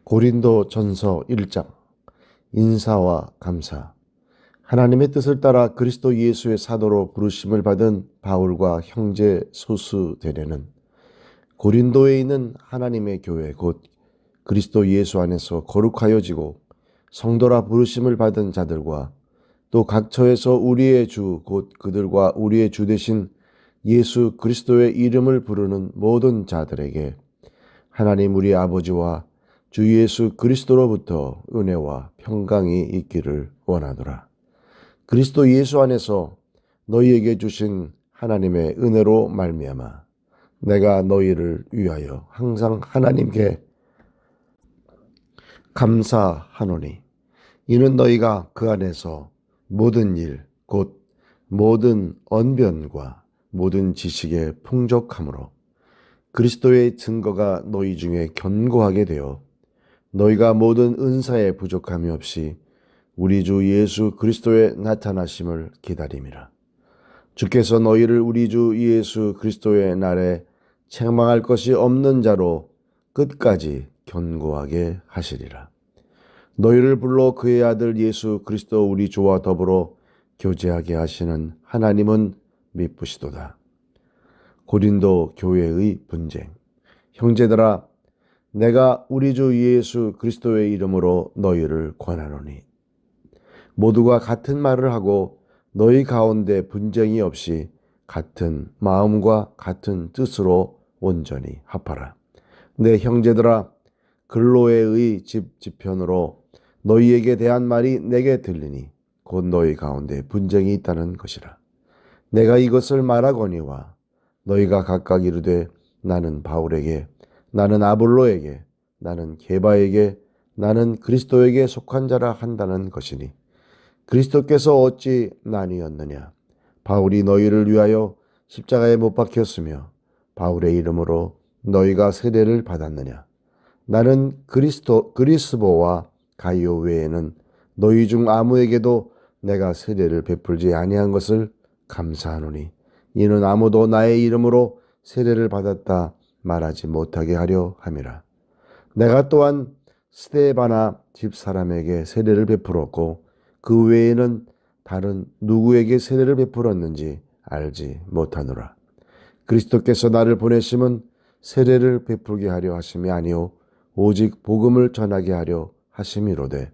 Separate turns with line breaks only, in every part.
고린도 전서 1장. 인사와 감사. 하나님의 뜻을 따라 그리스도 예수의 사도로 부르심을 받은 바울과 형제 소수 대례는 고린도에 있는 하나님의 교회 곧 그리스도 예수 안에서 거룩하여지고 성도라 부르심을 받은 자들과 또 각처에서 우리의 주 곧 그들과 우리의 주 되신 예수 그리스도의 이름을 부르는 모든 자들에게 하나님 우리 아버지와 주 예수 그리스도로부터 은혜와 평강이 있기를 원하노라. 그리스도 예수 안에서 너희에게 주신 하나님의 은혜로 말미암아 내가 너희를 위하여 항상 하나님께 감사하노니 이는 너희가 그 안에서 모든 일 곧 모든 언변과 모든 지식에 풍족함으로 그리스도의 증거가 너희 중에 견고하게 되어 너희가 모든 은사에 부족함이 없이 우리 주 예수 그리스도의 나타나심을 기다림이라. 주께서 너희를 우리 주 예수 그리스도의 날에 책망할 것이 없는 자로 끝까지 견고하게 하시리라. 너희를 불러 그의 아들 예수 그리스도 우리 주와 더불어 교제하게 하시는 하나님은 미쁘시도다. 고린도 교회의 분쟁. 형제들아, 내가 우리 주 예수 그리스도의 이름으로 너희를 권하노니 모두가 같은 말을 하고 너희 가운데 분쟁이 없이 같은 마음과 같은 뜻으로 온전히 합하라. 내 형제들아, 글로에의 집 지편으로 너희에게 대한 말이 내게 들리니 곧 너희 가운데 분쟁이 있다는 것이라. 내가 이것을 말하거니와 너희가 각각 이르되 나는 바울에게, 나는 아볼로에게, 나는 게바에게, 나는 그리스도에게 속한 자라 한다는 것이니 그리스도께서 어찌 나뉘었느냐? 바울이 너희를 위하여 십자가에 못 박혔으며 바울의 이름으로 너희가 세례를 받았느냐? 나는 그리스보와 가이오 외에는 너희 중 아무에게도 내가 세례를 베풀지 아니한 것을 감사하노니 이는 아무도 나의 이름으로 세례를 받았다 말하지 못하게 하려 함이라. 내가 또한 스데바나 집사람에게 세례를 베풀었고 그 외에는 다른 누구에게 세례를 베풀었는지 알지 못하노라. 그리스도께서 나를 보내심은 세례를 베풀게 하려 하심이 아니요 오직 복음을 전하게 하려 하심이로되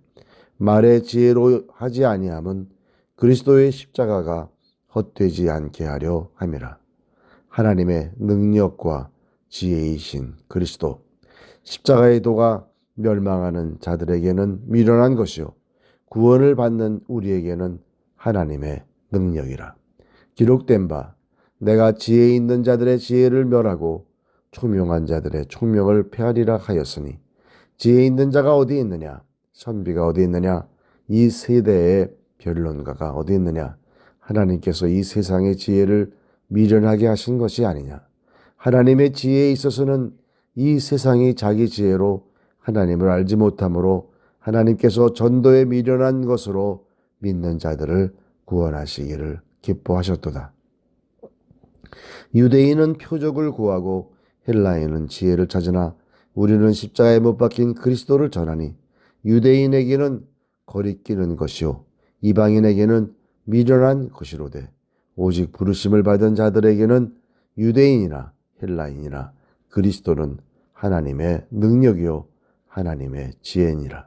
말의 지혜로 하지 아니함은 그리스도의 십자가가 헛되지 않게 하려 함이라. 하나님의 능력과 지혜이신 그리스도 십자가의 도가 멸망하는 자들에게는 미련한 것이요 구원을 받는 우리에게는 하나님의 능력이라. 기록된 바 내가 지혜 있는 자들의 지혜를 멸하고 총명한 자들의 총명을 폐하리라 하였으니 지혜 있는 자가 어디 있느냐? 선비가 어디 있느냐? 이 세대의 변론가가 어디 있느냐? 하나님께서 이 세상의 지혜를 미련하게 하신 것이 아니냐? 하나님의 지혜에 있어서는 이 세상이 자기 지혜로 하나님을 알지 못하므로 하나님께서 전도에 미련한 것으로 믿는 자들을 구원하시기를 기뻐하셨도다. 유대인은 표적을 구하고 헬라인은 지혜를 찾으나 우리는 십자가에 못 박힌 그리스도를 전하니 유대인에게는 거리끼는 것이요 이방인에게는 미련한 것이로되 오직 부르심을 받은 자들에게는 유대인이나 헬라인이나 그리스도는 하나님의 능력이요 하나님의 지혜니라.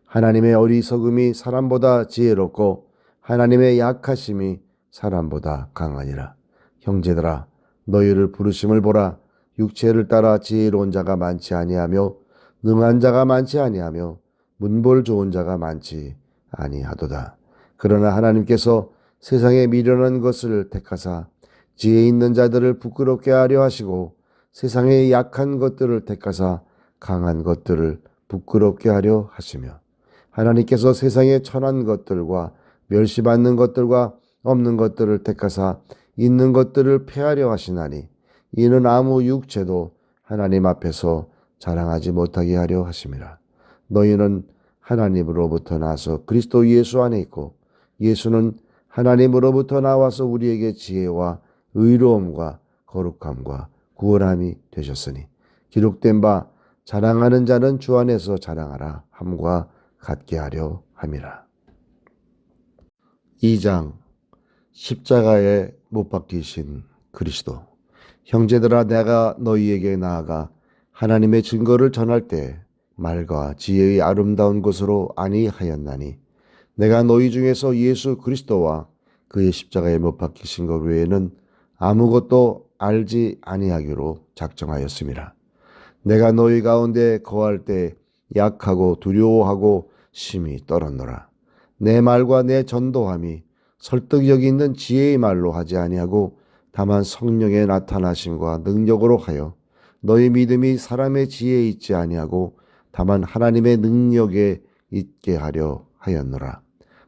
하나님의 어리석음이 사람보다 지혜롭고 하나님의 약하심이 사람보다 강하니라. 형제들아, 너희를 부르심을 보라. 육체를 따라 지혜로운 자가 많지 아니하며 능한 자가 많지 아니하며 문벌 좋은 자가 많지 아니하도다. 그러나 하나님께서 세상에 미련한 것을 택하사 지혜 있는 자들을 부끄럽게 하려 하시고 세상에 약한 것들을 택하사 강한 것들을 부끄럽게 하려 하시며 하나님께서 세상에 천한 것들과 멸시받는 것들과 없는 것들을 택하사 있는 것들을 폐하려 하시나니 이는 아무 육체도 하나님 앞에서 자랑하지 못하게 하려 하심이라. 너희는 하나님으로부터 나서 그리스도 예수 안에 있고 예수는 하나님으로부터 나와서 우리에게 지혜와 의로움과 거룩함과 구원함이 되셨으니 기록된 바 자랑하는 자는 주 안에서 자랑하라 함과 같게 하려 함이라. 2장 십자가에 못 박히신 그리스도. 형제들아, 내가 너희에게 나아가 하나님의 증거를 전할 때 말과 지혜의 아름다운 것으로 아니하였나니 내가 너희 중에서 예수 그리스도와 그의 십자가에 못 박히신 것 외에는 아무것도 알지 아니하기로 작정하였음이라. 내가 너희 가운데 거할 때 약하고 두려워하고 심히 떨었노라. 내 말과 내 전도함이 설득력이 있는 지혜의 말로 하지 아니하고 다만 성령의 나타나심과 능력으로 하여 너희 믿음이 사람의 지혜에 있지 아니하고 다만 하나님의 능력에 있게 하려 하였노라.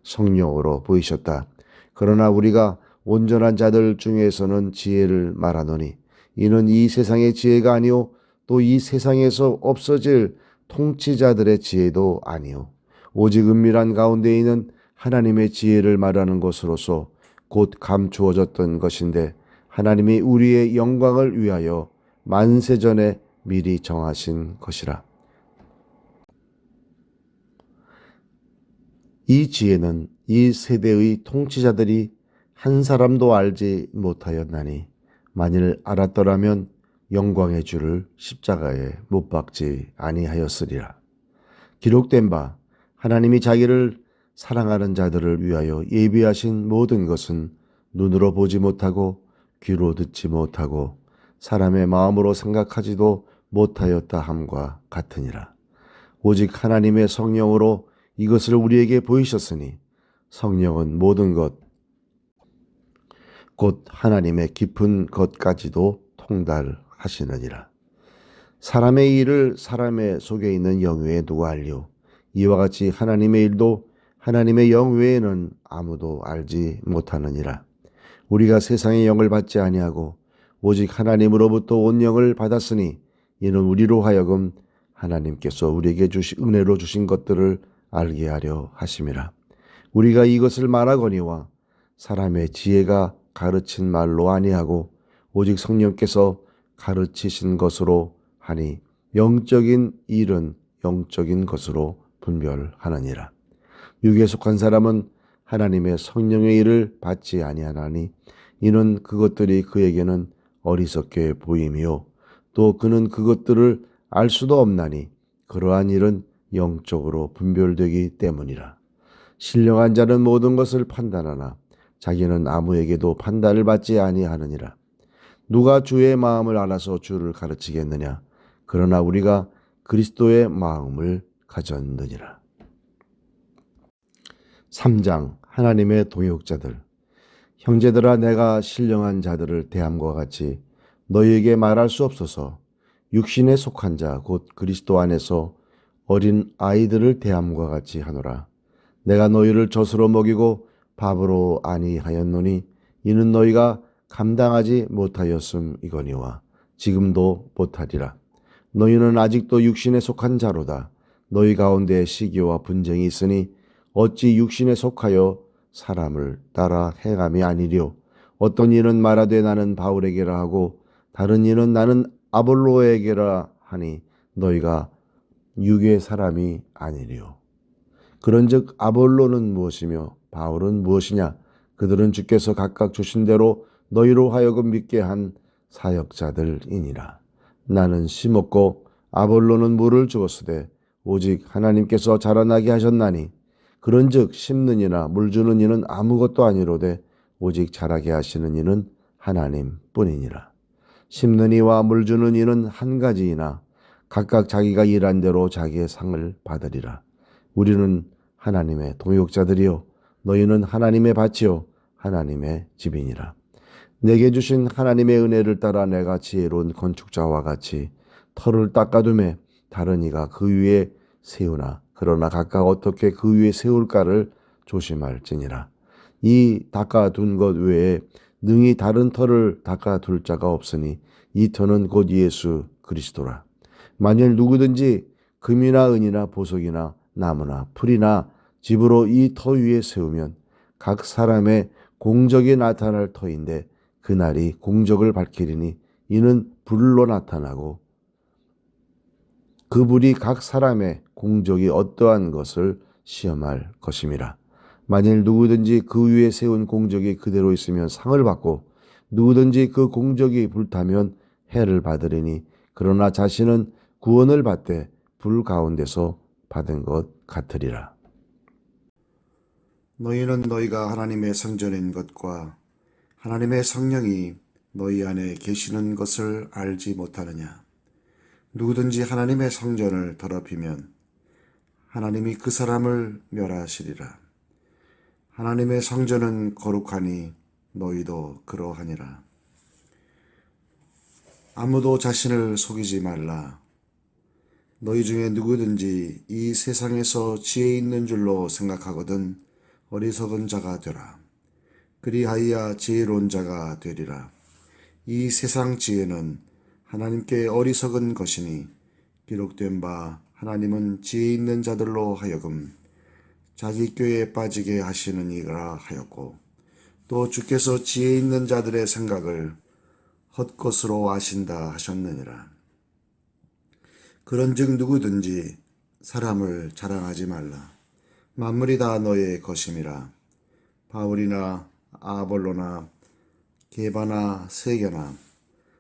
성령으로 보이셨다. 그러나 우리가 온전한 자들 중에서는 지혜를 말하노니 이는 이 세상의 지혜가 아니요 또 이 세상에서 없어질 통치자들의 지혜도 아니요 오직 은밀한 가운데 있는 하나님의 지혜를 말하는 것으로서 곧 감추어졌던 것인데 하나님이 우리의 영광을 위하여 만세전에 미리 정하신 것이라. 이 지혜는 이 세대의 통치자들이 한 사람도 알지 못하였나니 만일 알았더라면 영광의 주를 십자가에 못 박지 아니하였으리라. 기록된 바 하나님이 자기를 사랑하는 자들을 위하여 예비하신 모든 것은 눈으로 보지 못하고 귀로 듣지 못하고 사람의 마음으로 생각하지도 못하였다 함과 같으니라. 오직 하나님의 성령으로 이것을 우리에게 보이셨으니 성령은 모든 것 곧 하나님의 깊은 것까지도 통달하시느니라. 사람의 일을 사람의 속에 있는 영 외에 누가 알리오? 이와 같이 하나님의 일도 하나님의 영 외에는 아무도 알지 못하느니라. 우리가 세상의 영을 받지 아니하고 오직 하나님으로부터 온 영을 받았으니 이는 우리로 하여금 하나님께서 우리에게 은혜로 주신 것들을 알게 하려 하심이라. 우리가 이것을 말하거니와 사람의 지혜가 가르친 말로 아니하고 오직 성령께서 가르치신 것으로 하니 영적인 일은 영적인 것으로 분별하느니라. 육에 속한 사람은 하나님의 성령의 일을 받지 아니하나니 이는 그것들이 그에게는 어리석게 보임이요 또 그는 그것들을 알 수도 없나니 그러한 일은 영적으로 분별되기 때문이라. 신령한 자는 모든 것을 판단하나 자기는 아무에게도 판단을 받지 아니하느니라. 누가 주의 마음을 알아서 주를 가르치겠느냐? 그러나 우리가 그리스도의 마음을 가졌느니라. 3장 하나님의 동역자들. 형제들아, 내가 신령한 자들을 대함과 같이 너희에게 말할 수 없어서 육신에 속한 자 곧 그리스도 안에서 어린 아이들을 대함과 같이 하노라. 내가 너희를 젖으로 먹이고 밥으로 아니하였노니 이는 너희가 감당하지 못하였음이거니와 지금도 못하리라. 너희는 아직도 육신에 속한 자로다. 너희 가운데 시기와 분쟁이 있으니 어찌 육신에 속하여 사람을 따라 행함이 아니리요. 어떤 이는 말하되 나는 바울에게라 하고 다른 이는 나는 아볼로에게라 하니 너희가 육의 사람이 아니리요. 그런즉 아볼로는 무엇이며 바울은 무엇이냐? 그들은 주께서 각각 주신 대로 너희로 하여금 믿게 한 사역자들이니라. 나는 심었고 아볼로는 물을 주었으되 오직 하나님께서 자라나게 하셨나니 그런즉 심는 이나 물 주는 이는 아무것도 아니로되 오직 자라게 하시는 이는 하나님뿐이니라. 심는 이와 물 주는 이는 한 가지이나 각각 자기가 일한 대로 자기의 상을 받으리라. 우리는 하나님의 동역자들이요 너희는 하나님의 밭이요 하나님의 집이니라. 내게 주신 하나님의 은혜를 따라 내가 지혜로운 건축자와 같이 터를 닦아두매 다른 이가 그 위에 세우나 그러나 각각 어떻게 그 위에 세울까를 조심할지니라. 이 닦아둔 것 외에 능히 다른 터를 닦아둘 자가 없으니 이 터는 곧 예수 그리스도라. 만일 누구든지 금이나 은이나 보석이나 나무나 풀이나 집으로 이 터 위에 세우면 각 사람의 공적이 나타날 터인데 그날이 공적을 밝히리니 이는 불로 나타나고 그 불이 각 사람의 공적이 어떠한 것을 시험할 것임이라. 만일 누구든지 그 위에 세운 공적이 그대로 있으면 상을 받고 누구든지 그 공적이 불타면 해를 받으리니 그러나 자신은 구원을 받되 불 가운데서 받은 것 같으리라.
너희는 너희가 하나님의 성전인 것과 하나님의 성령이 너희 안에 계시는 것을 알지 못하느냐. 누구든지 하나님의 성전을 더럽히면 하나님이 그 사람을 멸하시리라. 하나님의 성전은 거룩하니 너희도 그러하니라. 아무도 자신을 속이지 말라. 너희 중에 누구든지 이 세상에서 지혜 있는 줄로 생각하거든 어리석은 자가 되라. 그리하여야 지혜로운 자가 되리라. 이 세상 지혜는 하나님께 어리석은 것이니 기록된 바 하나님은 지혜 있는 자들로 하여금 자기 꾀에 빠지게 하시는 이라 하였고 또 주께서 지혜 있는 자들의 생각을 헛것으로 아신다 하셨느니라. 그런즉 누구든지 사람을 자랑하지 말라. 만물이 다 너의 것임이라. 바울이나 아볼로나 게바나 세게나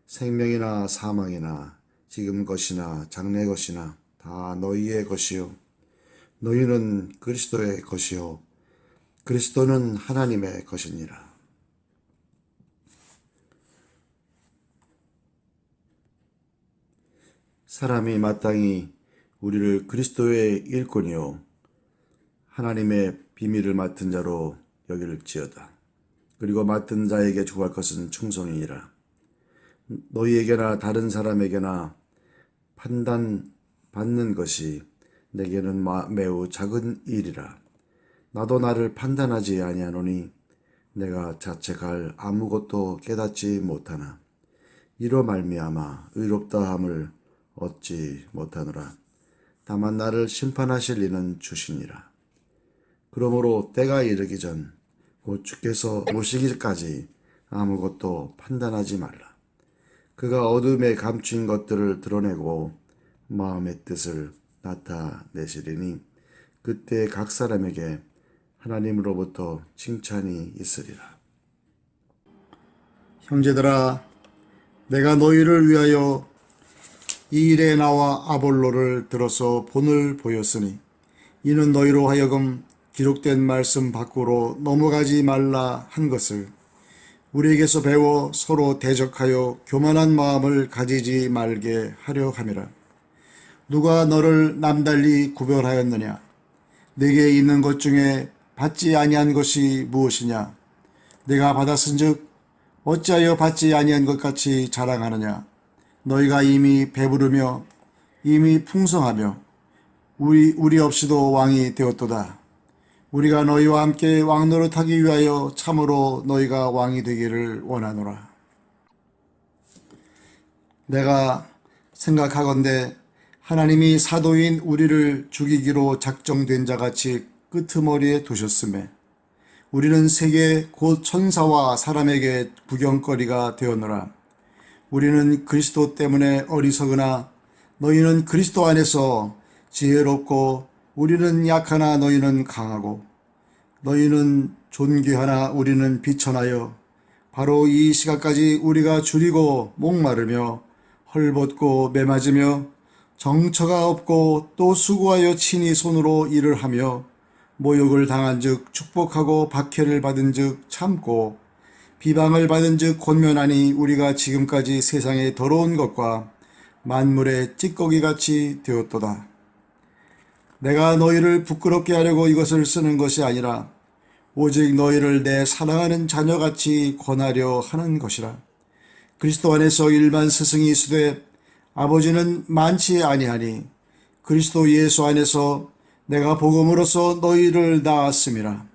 생명이나 사망이나 지금 것이나 장래 것이나 다 너희의 것이요 너희는 그리스도의 것이요 그리스도는 하나님의 것이니라. 사람이 마땅히 우리를 그리스도의 일꾼이요 하나님의 비밀을 맡은 자로 여길지어다. 그리고 맡은 자에게 주할 것은 충성이니라. 너희에게나 다른 사람에게나 판단받는 것이 내게는 매우 작은 일이라. 나도 나를 판단하지 아니하노니 내가 자책할 아무것도 깨닫지 못하나 이로 말미암아 의롭다함을 얻지 못하노라. 다만 나를 심판하실 이는 주시니라. 그러므로 때가 이르기 전 곧 주께서 오시기까지 아무것도 판단하지 말라. 그가 어둠에 감춘 것들을 드러내고 마음의 뜻을 나타내시리니 그때 각 사람에게 하나님으로부터 칭찬이 있으리라. 형제들아, 내가 너희를 위하여 이 일에 나와 아볼로를 들어서 본을 보였으니 이는 너희로 하여금 기록된 말씀 밖으로 넘어가지 말라 한 것을 우리에게서 배워 서로 대적하여 교만한 마음을 가지지 말게 하려 함이라. 누가 너를 남달리 구별하였느냐? 내게 있는 것 중에 받지 아니한 것이 무엇이냐? 내가 받았은즉 어찌하여 받지 아니한 것 같이 자랑하느냐? 너희가 이미 배부르며 이미 풍성하며 우리 없이도 왕이 되었도다. 우리가 너희와 함께 왕노릇하기 위하여 참으로 너희가 왕이 되기를 원하노라. 내가 생각하건대 하나님이 사도인 우리를 죽이기로 작정된 자같이 끄트머리에 두셨음에 우리는 세계 곧 천사와 사람에게 구경거리가 되었노라. 우리는 그리스도 때문에 어리석으나 너희는 그리스도 안에서 지혜롭고 우리는 약하나 너희는 강하고 너희는 존귀하나 우리는 비천하여 바로 이 시각까지 우리가 줄이고 목마르며 헐벗고 매맞으며 정처가 없고 또 수고하여 친히 손으로 일을 하며 모욕을 당한즉 축복하고 박해를 받은즉 참고 비방을 받은즉 권면하니 우리가 지금까지 세상의 더러운 것과 만물의 찌꺼기같이 되었도다. 내가 너희를 부끄럽게 하려고 이것을 쓰는 것이 아니라 오직 너희를 내 사랑하는 자녀같이 권하려 하는 것이라. 그리스도 안에서 일반 스승이 있으되 아버지는 많지 아니하니 그리스도 예수 안에서 내가 복음으로써 너희를 낳았음이라.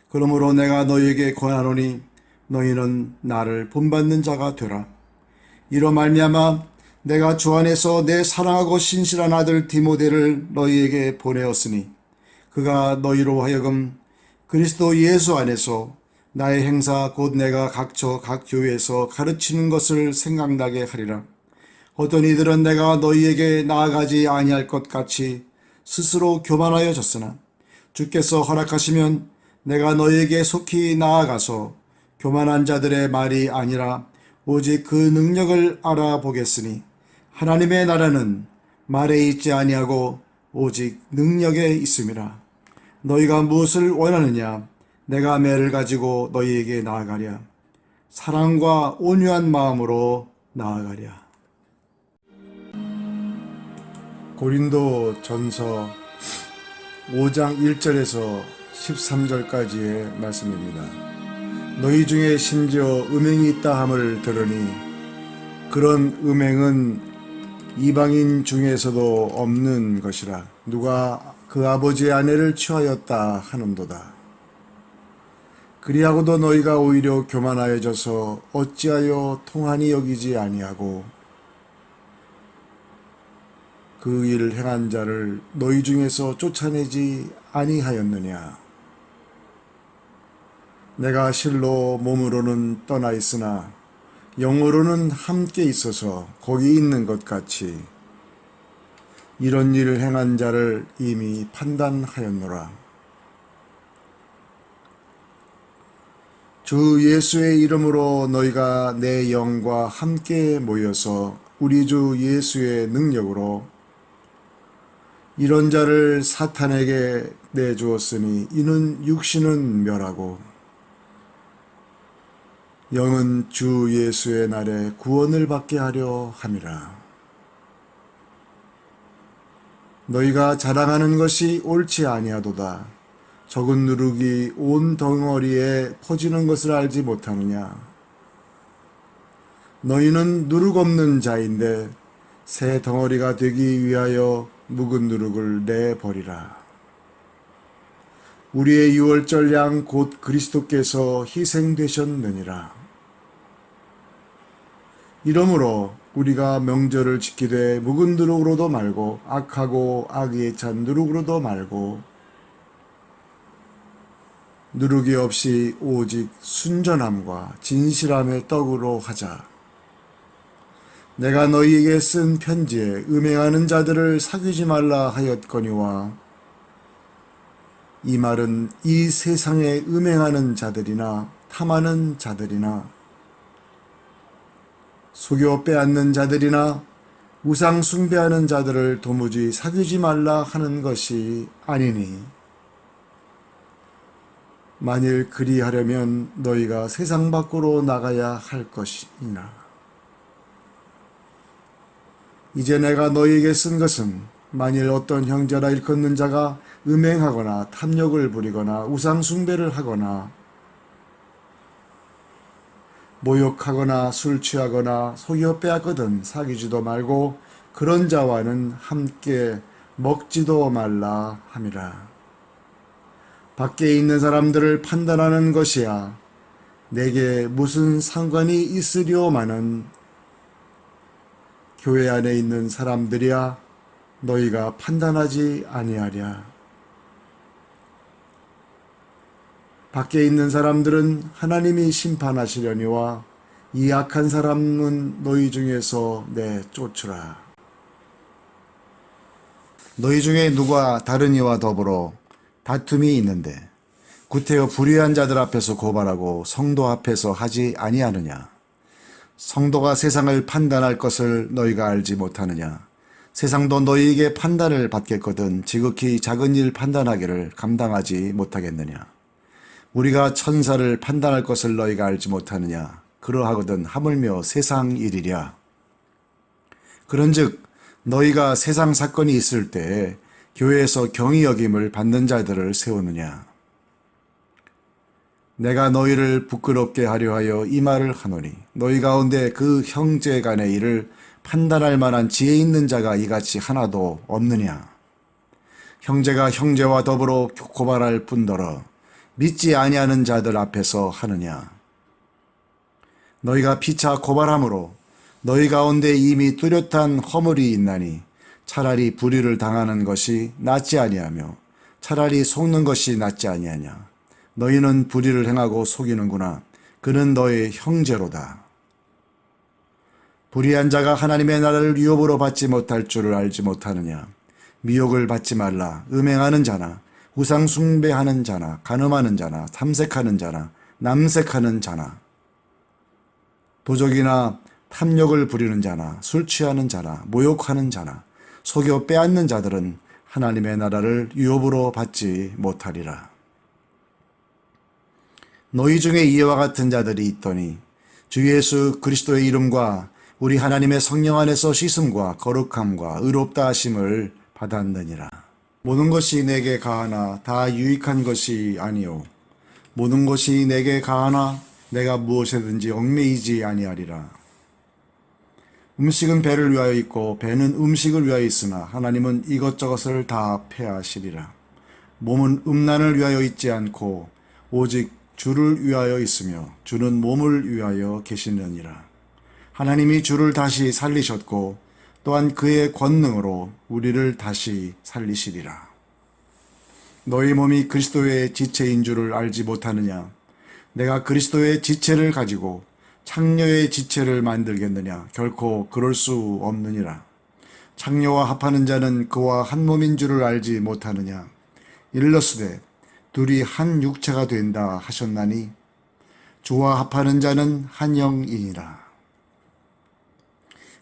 그러므로 내가 너희에게 권하노니 너희는 나를 본받는 자가 되라. 이로 말미암아 내가 주 안에서 내 사랑하고 신실한 아들 디모데를 너희에게 보내었으니 그가 너희로 하여금 그리스도 예수 안에서 나의 행사 곧 내가 각처 각 교회에서 가르치는 것을 생각나게 하리라. 어떤 이들은 내가 너희에게 나아가지 아니할 것 같이 스스로 교만하여졌으나 주께서 허락하시면 내가 너희에게 속히 나아가서 교만한 자들의 말이 아니라 오직 그 능력을 알아보겠으니 하나님의 나라는 말에 있지 아니하고 오직 능력에 있음이라. 너희가 무엇을 원하느냐? 내가 매를 가지고 너희에게 나아가랴. 사랑과 온유한 마음으로 나아가랴. 고린도 전서 5장 1절에서 13절까지의 말씀입니다. 너희 중에 심지어 음행이 있다 함을 들으니 그런 음행은 이방인 중에서도 없는 것이라. 누가 그 아버지의 아내를 취하였다 하는도다. 그리하고도 너희가 오히려 교만하여져서 어찌하여 통한이 여기지 아니하고 그 일을 행한 자를 너희 중에서 쫓아내지 아니하였느냐. 내가 실로 몸으로는 떠나 있으나 영으로는 함께 있어서 거기 있는 것 같이 이런 일을 행한 자를 이미 판단하였노라. 주 예수의 이름으로 너희가 내 영과 함께 모여서 우리 주 예수의 능력으로 이런 자를 사탄에게 내주었으니 이는 육신은 멸하고 영은 주 예수의 날에 구원을 받게 하려 함이라. 너희가 자랑하는 것이 옳지 아니하도다. 적은 누룩이 온 덩어리에 퍼지는 것을 알지 못하느냐. 너희는 누룩 없는 자인데 새 덩어리가 되기 위하여 묵은 누룩을 내버리라. 우리의 유월절 양 곧 그리스도께서 희생되셨느니라. 이러므로 우리가 명절을 지키되 묵은 누룩으로도 말고 악하고 악에 찬 누룩으로도 말고 누룩이 없이 오직 순전함과 진실함의 떡으로 하자. 내가 너희에게 쓴 편지에 음행하는 자들을 사귀지 말라 하였거니와 이 말은 이 세상에 음행하는 자들이나 탐하는 자들이나 속여 빼앗는 자들이나 우상 숭배하는 자들을 도무지 사귀지 말라 하는 것이 아니니 만일 그리하려면 너희가 세상 밖으로 나가야 할 것이니라. 이제 내가 너희에게 쓴 것은 만일 어떤 형제라 일컫는 자가 음행하거나 탐욕을 부리거나 우상 숭배를 하거나 모욕하거나 술 취하거나 속여 빼앗거든 사귀지도 말고 그런 자와는 함께 먹지도 말라 함이라. 밖에 있는 사람들을 판단하는 것이야 내게 무슨 상관이 있으려마는 교회 안에 있는 사람들이야 너희가 판단하지 아니하랴. 밖에 있는 사람들은 하나님이 심판하시려니와 이 악한 사람은 너희 중에서 내쫓으라. 너희 중에 누가 다른 이와 더불어 다툼이 있는데 구태여 불의한 자들 앞에서 고발하고 성도 앞에서 하지 아니하느냐. 성도가 세상을 판단할 것을 너희가 알지 못하느냐. 세상도 너희에게 판단을 받겠거든 지극히 작은 일 판단하기를 감당하지 못하겠느냐. 우리가 천사를 판단할 것을 너희가 알지 못하느냐. 그러하거든 하물며 세상 일이랴. 그런즉 너희가 세상 사건이 있을 때에 교회에서 경히 여김을 받는 자들을 세우느냐. 내가 너희를 부끄럽게 하려 하여 이 말을 하노니 너희 가운데 그 형제 간의 일을 판단할 만한 지혜 있는 자가 이같이 하나도 없느냐. 형제가 형제와 더불어 고발할 뿐더러 믿지 아니하는 자들 앞에서 하느냐. 너희가 피차 고발함으로 너희 가운데 이미 뚜렷한 허물이 있나니 차라리 불의를 당하는 것이 낫지 아니하며 차라리 속는 것이 낫지 아니하냐. 너희는 불의를 행하고 속이는구나. 그는 너의 형제로다. 불의한 자가 하나님의 나라를 유업으로 받지 못할 줄을 알지 못하느냐. 미혹을 받지 말라. 음행하는 자나 우상 숭배하는 자나 간음하는 자나 탐색하는 자나 남색하는 자나 도적이나 탐욕을 부리는 자나 술 취하는 자나 모욕하는 자나 속여 빼앗는 자들은 하나님의 나라를 유업으로 받지 못하리라. 너희 중에 이와 같은 자들이 있더니 주 예수 그리스도의 이름과 우리 하나님의 성령 안에서 씻음과 거룩함과 의롭다 하심을 받았느니라. 모든 것이 내게 가하나 다 유익한 것이 아니요 모든 것이 내게 가하나 내가 무엇에든지 얽매이지 아니하리라. 음식은 배를 위하여 있고 배는 음식을 위하여 있으나 하나님은 이것저것을 다 폐하시리라. 몸은 음란을 위하여 있지 않고 오직 주를 위하여 있으며 주는 몸을 위하여 계시느니라. 하나님이 주를 다시 살리셨고 또한 그의 권능으로 우리를 다시 살리시리라. 너희 몸이 그리스도의 지체인 줄을 알지 못하느냐? 내가 그리스도의 지체를 가지고 창녀의 지체를 만들겠느냐? 결코 그럴 수 없느니라. 창녀와 합하는 자는 그와 한 몸인 줄을 알지 못하느냐? 일러스되 둘이 한 육체가 된다 하셨나니 주와 합하는 자는 한 영이니라.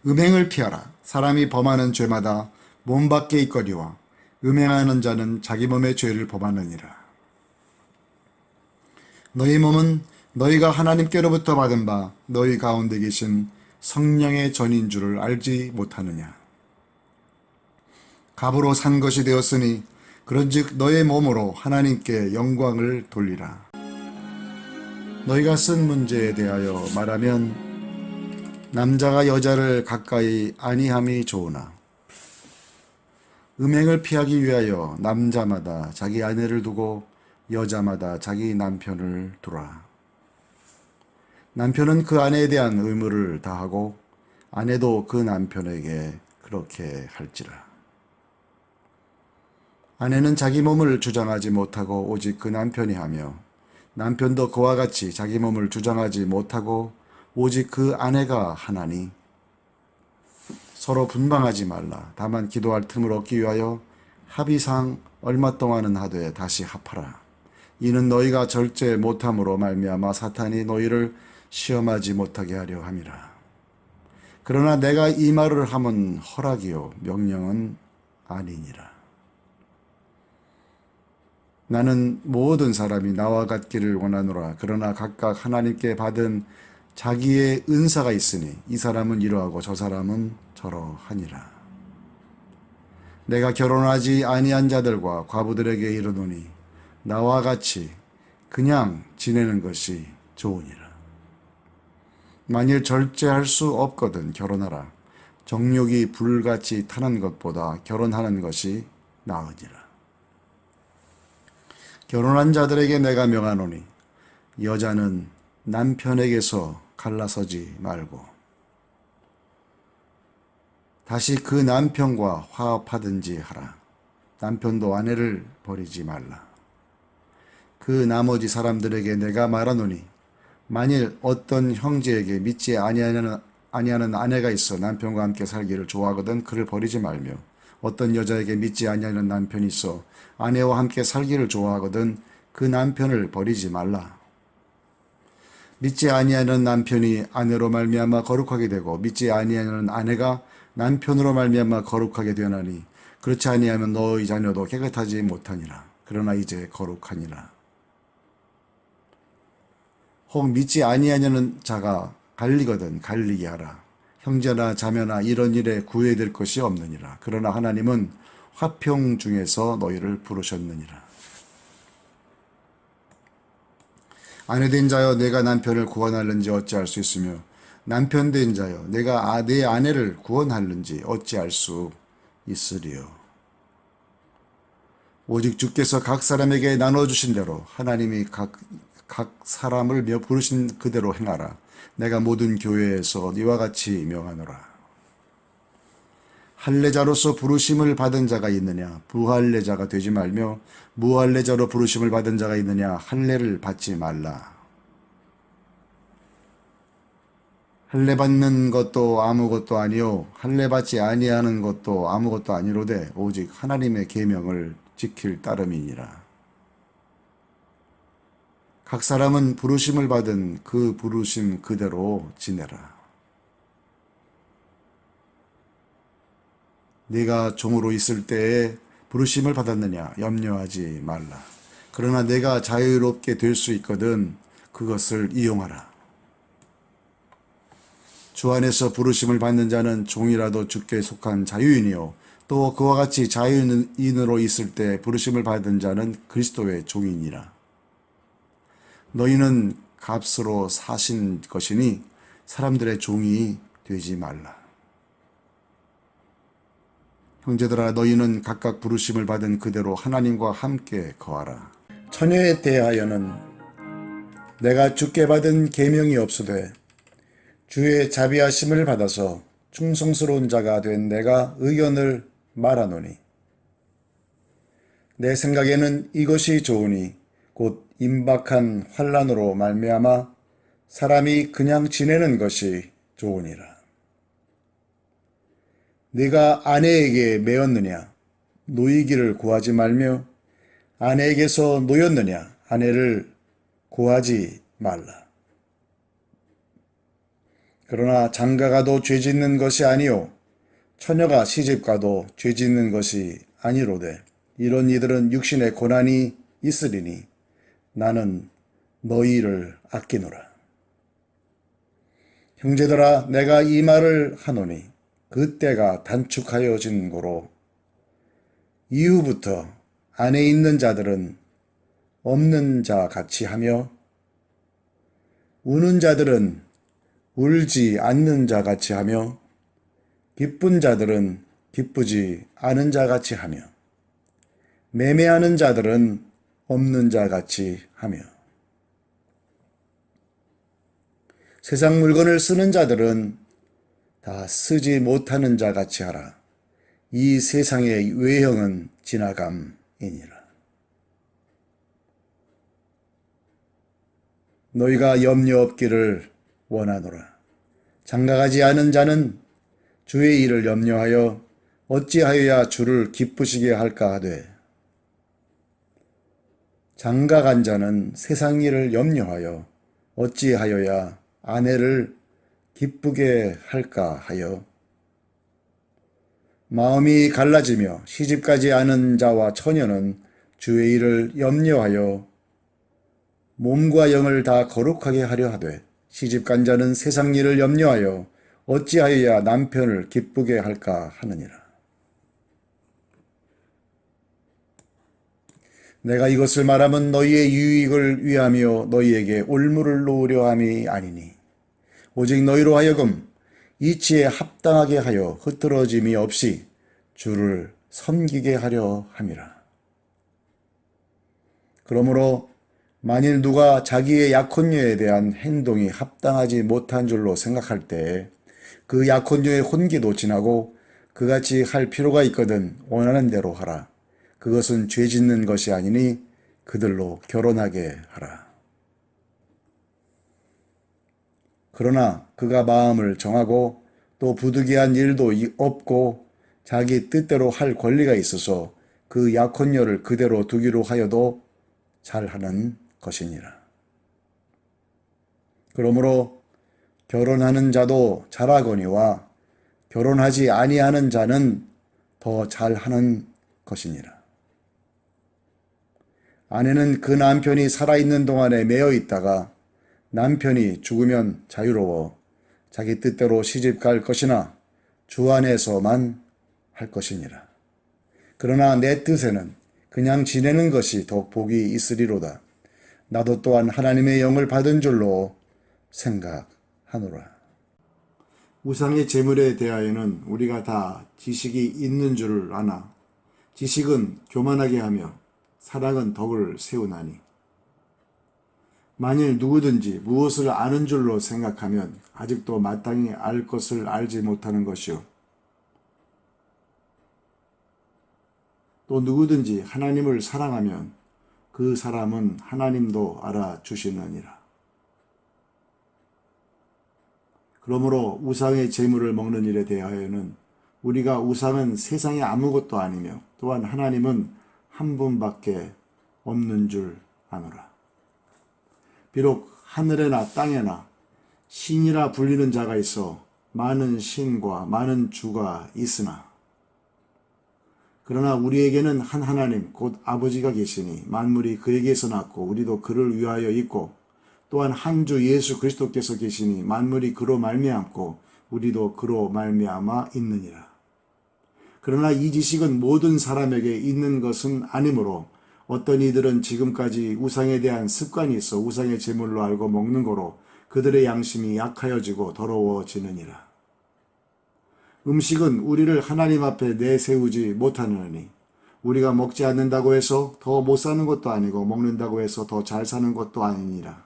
음행을 피하라. 사람이 범하는 죄마다 몸 밖에 있거니와 음행하는 자는 자기 몸의 죄를 범하느니라. 너희 몸은 너희가 하나님께로부터 받은 바 너희 가운데 계신 성령의 전인 줄을 알지 못하느냐. 값으로 산 것이 되었으니 그런즉 너의 몸으로 하나님께 영광을 돌리라. 너희가 쓴 문제에 대하여 말하면 남자가 여자를 가까이 아니함이 좋으나 음행을 피하기 위하여 남자마다 자기 아내를 두고 여자마다 자기 남편을 두라. 남편은 그 아내에 대한 의무를 다하고 아내도 그 남편에게 그렇게 할지라. 아내는 자기 몸을 주장하지 못하고 오직 그 남편이 하며 남편도 그와 같이 자기 몸을 주장하지 못하고 오직 그 아내가 하나니 서로 분방하지 말라. 다만 기도할 틈을 얻기 위하여 합의상 얼마 동안은 하되 다시 합하라. 이는 너희가 절제 못함으로 말미암아 사탄이 너희를 시험하지 못하게 하려 함이라. 그러나 내가 이 말을 함은 허락이요 명령은 아니니라. 나는 모든 사람이 나와 같기를 원하노라. 그러나 각각 하나님께 받은 자기의 은사가 있으니 이 사람은 이러하고 저 사람은 저러하니라. 내가 결혼하지 아니한 자들과 과부들에게 이르노니 나와 같이 그냥 지내는 것이 좋으니라. 만일 절제할 수 없거든 결혼하라. 정욕이 불같이 타는 것보다 결혼하는 것이 나으니라. 결혼한 자들에게 내가 명하노니 여자는 남편에게서 갈라서지 말고 다시 그 남편과 화합하든지 하라. 남편도 아내를 버리지 말라. 그 나머지 사람들에게 내가 말하노니 만일 어떤 형제에게 믿지 아니하는 아내가 있어 남편과 함께 살기를 좋아하거든 그를 버리지 말며 어떤 여자에게 믿지 아니하는 남편이 있어 아내와 함께 살기를 좋아하거든 그 남편을 버리지 말라. 믿지 아니하는 남편이 아내로 말미암아 거룩하게 되고 믿지 아니하는 아내가 남편으로 말미암아 거룩하게 되나니 그렇지 아니하면 너희 자녀도 깨끗하지 못하니라. 그러나 이제 거룩하니라. 혹 믿지 아니하는 자가 갈리거든 갈리게 하라. 형제나 자매나 이런 일에 구애될 것이 없느니라. 그러나 하나님은 화평 중에서 너희를 부르셨느니라. 아내된 자여 내가 남편을 구원하는지 어찌할 수 있으며 남편된 자여 내가 내 아내를 구원하는지 어찌할 수 있으리요. 오직 주께서 각 사람에게 나눠주신 대로 하나님이 각 사람을 부르신 그대로 행하라. 내가 모든 교회에서 이와 같이 명하노라. 할례자로서 부르심을 받은 자가 있느냐 부할례자가 되지 말며 무할례자로 부르심을 받은 자가 있느냐 할례를 받지 말라. 할례 받는 것도 아무것도 아니요 할례 받지 아니하는 것도 아무것도 아니로되 오직 하나님의 계명을 지킬 따름이니라. 각 사람은 부르심을 받은 그 부르심 그대로 지내라. 네가 종으로 있을 때에 부르심을 받았느냐 염려하지 말라. 그러나 내가 자유롭게 될 수 있거든 그것을 이용하라. 주 안에서 부르심을 받는 자는 종이라도 주께 속한 자유인이요 또 그와 같이 자유인으로 있을 때 부르심을 받은 자는 그리스도의 종이니라. 너희는 값으로 사신 것이니 사람들의 종이 되지 말라. 형제들아 너희는 각각 부르심을 받은 그대로 하나님과 함께 거하라. 처녀에 대하여는 내가 주께 받은 계명이 없으되 주의 자비하심을 받아서 충성스러운 자가 된 내가 의견을 말하노니 내 생각에는 이것이 좋으니 곧 임박한 환난으로 말미암아 사람이 그냥 지내는 것이 좋으니라. 네가 아내에게 매었느냐 노이기를 구하지 말며 아내에게서 노였느냐 아내를 구하지 말라. 그러나 장가가도 죄짓는 것이 아니요 처녀가 시집가도 죄짓는 것이 아니로되 이런 이들은 육신의 고난이 있으리니 나는 너희를 아끼노라. 형제들아 내가 이 말을 하노니 그 때가 단축하여진 고로 이후부터 안에 있는 자들은 없는 자 같이 하며 우는 자들은 울지 않는 자 같이 하며 기쁜 자들은 기쁘지 않은 자 같이 하며 매매하는 자들은 없는 자 같이 하며 세상 물건을 쓰는 자들은 다 쓰지 못하는 자 같이 하라. 이 세상의 외형은 지나감이니라. 너희가 염려 없기를 원하노라. 장가가지 않은 자는 주의 일을 염려하여 어찌하여야 주를 기쁘시게 할까 하되 장가간 자는 세상 일을 염려하여 어찌하여야 아내를 기쁘게 할까 하여 마음이 갈라지며 시집가지 않은 자와 처녀는 주의 일을 염려하여 몸과 영을 다 거룩하게 하려 하되 시집간 자는 세상 일을 염려하여 어찌하여야 남편을 기쁘게 할까 하느니라. 내가 이것을 말하면 너희의 유익을 위하며 너희에게 올무를 놓으려 함이 아니니 오직 너희로 하여금 이치에 합당하게 하여 흐트러짐이 없이 주를 섬기게 하려 함이라. 그러므로 만일 누가 자기의 약혼녀에 대한 행동이 합당하지 못한 줄로 생각할 때에 그 약혼녀의 혼기도 지나고 그같이 할 필요가 있거든 원하는 대로 하라. 그것은 죄 짓는 것이 아니니 그들로 결혼하게 하라. 그러나 그가 마음을 정하고 또 부득이한 일도 없고 자기 뜻대로 할 권리가 있어서 그 약혼녀를 그대로 두기로 하여도 잘하는 것이니라. 그러므로 결혼하는 자도 잘하거니와 결혼하지 아니하는 자는 더 잘하는 것이니라. 아내는 그 남편이 살아있는 동안에 매여 있다가 남편이 죽으면 자유로워 자기 뜻대로 시집갈 것이나 주 안에서만 할 것이니라. 그러나 내 뜻에는 그냥 지내는 것이 더 복이 있으리로다. 나도 또한 하나님의 영을 받은 줄로 생각하노라. 우상의 재물에 대하여는 우리가 다 지식이 있는 줄을 아나 지식은 교만하게 하며 사랑은 덕을 세우나니 만일 누구든지 무엇을 아는 줄로 생각하면 아직도 마땅히 알 것을 알지 못하는 것이요 또 누구든지 하나님을 사랑하면 그 사람은 하나님도 알아주시느니라. 그러므로 우상의 제물을 먹는 일에 대하여는 우리가 우상은 세상에 아무것도 아니며 또한 하나님은 한 분밖에 없는 줄 아노라. 비록 하늘에나 땅에나 신이라 불리는 자가 있어 많은 신과 많은 주가 있으나 그러나 우리에게는 한 하나님 곧 아버지가 계시니 만물이 그에게서 났고 우리도 그를 위하여 있고 또한 한 주 예수 그리스도께서 계시니 만물이 그로 말미암고 우리도 그로 말미암아 있느니라. 그러나 이 지식은 모든 사람에게 있는 것은 아니므로 어떤 이들은 지금까지 우상에 대한 습관이 있어 우상의 제물로 알고 먹는 거로 그들의 양심이 약하여지고 더러워지느니라. 음식은 우리를 하나님 앞에 내세우지 못하느니 우리가 먹지 않는다고 해서 더 못 사는 것도 아니고 먹는다고 해서 더 잘 사는 것도 아니니라.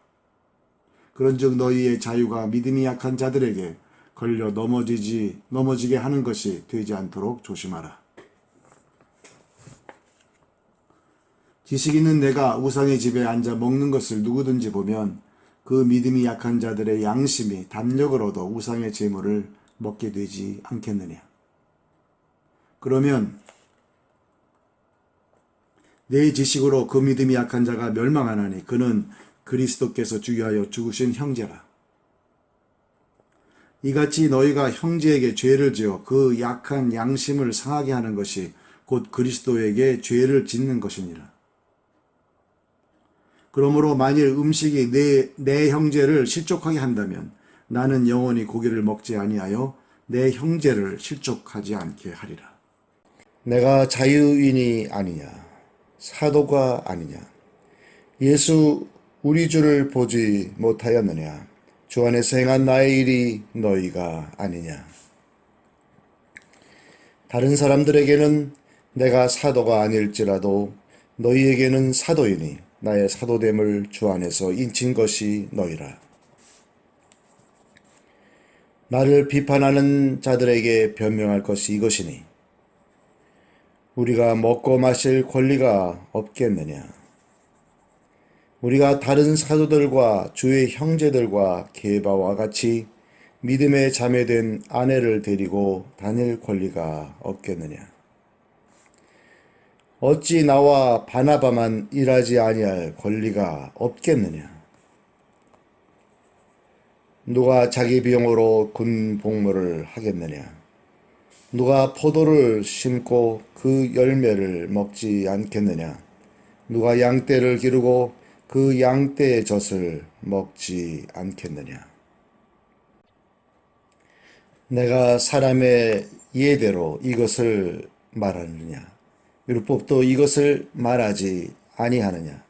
그런즉 너희의 자유가 믿음이 약한 자들에게 걸려 넘어지게 하는 것이 되지 않도록 조심하라. 지식 있는 내가 우상의 집에 앉아 먹는 것을 누구든지 보면 그 믿음이 약한 자들의 양심이 담력을 얻어 우상의 제물을 먹게 되지 않겠느냐. 그러면 내 지식으로 그 믿음이 약한 자가 멸망하나니 그는 그리스도께서 주위하여 죽으신 형제라. 이같이 너희가 형제에게 죄를 지어 그 약한 양심을 상하게 하는 것이 곧 그리스도에게 죄를 짓는 것이니라. 그러므로 만일 음식이 내 형제를 실족하게 한다면 나는 영원히 고기를 먹지 아니하여 내 형제를 실족하지 않게 하리라.
내가 자유인이 아니냐, 사도가 아니냐, 예수 우리 주를 보지 못하였느냐, 주 안에서 행한 나의 일이 너희가 아니냐. 다른 사람들에게는 내가 사도가 아닐지라도 너희에게는 사도이니 나의 사도됨을 주 안에서 인친 것이 너희라. 나를 비판하는 자들에게 변명할 것이 이것이니 우리가 먹고 마실 권리가 없겠느냐. 우리가 다른 사도들과 주의 형제들과 게바와 같이 믿음에 자매된 아내를 데리고 다닐 권리가 없겠느냐. 어찌 나와 바나바만 일하지 아니할 권리가 없겠느냐. 누가 자기 비용으로 군 복무를 하겠느냐. 누가 포도를 심고 그 열매를 먹지 않겠느냐. 누가 양떼를 기르고 그 양떼의 젖을 먹지 않겠느냐. 내가 사람의 예대로 이것을 말하느냐. 율법도 이것을 말하지 아니하느냐.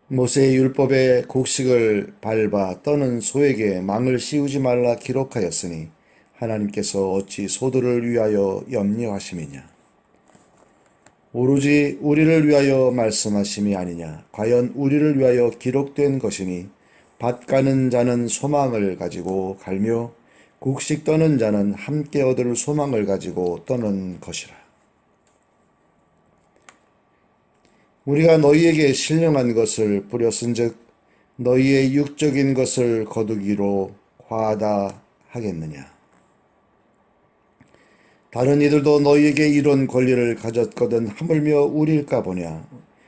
모세의 율법에 곡식을 밟아 떠는 소에게 망을 씌우지 말라 기록하였으니 하나님께서 어찌 소들을 위하여 염려하심이냐. 오로지 우리를 위하여 말씀하심이 아니냐. 과연 우리를 위하여 기록된 것이니 밭 가는 자는 소망을 가지고 갈며 곡식 떠는 자는 함께 얻을 소망을 가지고 떠는 것이라. 우리가 너희에게 신령한 것을 뿌렸은즉 너희의 육적인 것을 거두기로 과하다 하겠느냐. 다른 이들도 너희에게 이런 권리를 가졌거든 하물며 우리일까 보냐.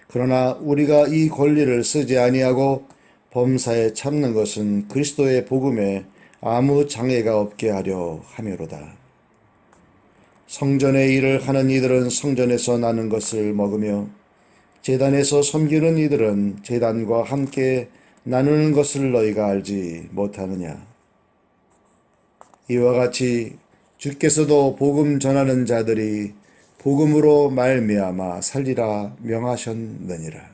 그러나 우리가 이 권리를 쓰지 아니하고 범사에 참는 것은 그리스도의 복음에 아무 장애가 없게 하려 함이로다. 성전의 일을 하는 이들은 성전에서 나는 것을 먹으며 제단에서 섬기는 이들은 제단과 함께 나누는 것을 너희가 알지 못하느냐. 이와 같이 주께서도 복음 전하는 자들이 복음으로 말미암아 살리라 명하셨느니라.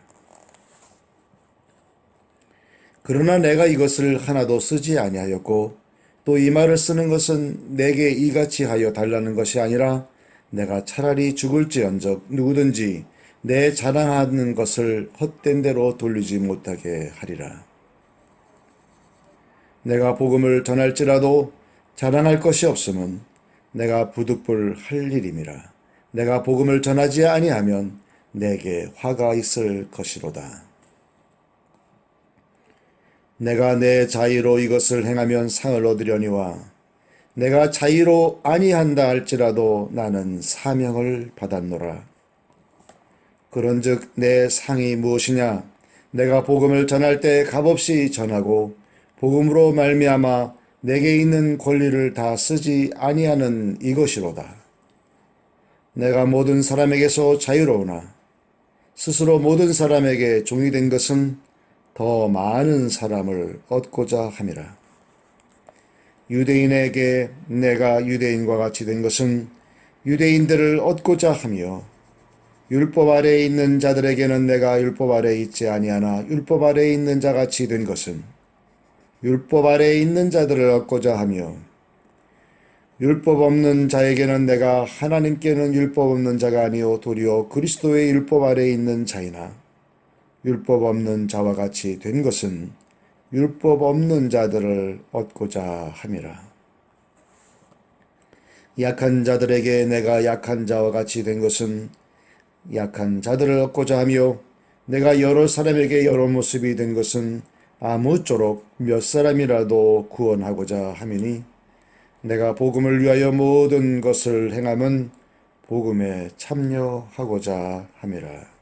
그러나 내가 이것을 하나도 쓰지 아니하였고 또 이 말을 쓰는 것은 내게 이같이 하여 달라는 것이 아니라 내가 차라리 죽을지언정 누구든지 내 자랑하는 것을 헛된 대로 돌리지 못하게 하리라. 내가 복음을 전할지라도 자랑할 것이 없으면 내가 부득불 할 일임이라. 내가 복음을 전하지 아니하면 내게 화가 있을 것이로다.
내가 내 자의로 이것을 행하면 상을 얻으려니와 내가 자의로 아니한다 할지라도 나는 사명을 받았노라. 그런즉 내 상이 무엇이냐? 내가 복음을 전할 때 값없이 전하고 복음으로 말미암아 내게 있는 권리를 다 쓰지 아니하는 이것이로다. 내가 모든 사람에게서 자유로우나 스스로 모든 사람에게 종이 된 것은 더 많은 사람을 얻고자 함이라. 유대인에게 내가 유대인과 같이 된 것은 유대인들을 얻고자 하며 율법 아래에 있는 자들에게는 내가 율법 아래에 있지 아니하나 율법 아래에 있는 자같이 된 것은 율법 아래에 있는 자들을 얻고자 하며 율법 없는 자에게는 내가 하나님께는 율법 없는 자가 아니요 도리어 그리스도의 율법 아래에 있는 자이나 율법 없는 자와 같이 된 것은 율법 없는 자들을 얻고자 함이라. 약한 자들에게 내가 약한 자와 같이 된 것은 약한 자들을 얻고자 하며 내가 여러 사람에게 여러 모습이 된 것은 아무쪼록 몇 사람이라도 구원하고자 함이니 내가 복음을 위하여 모든 것을 행함은 복음에 참여하고자 함이라.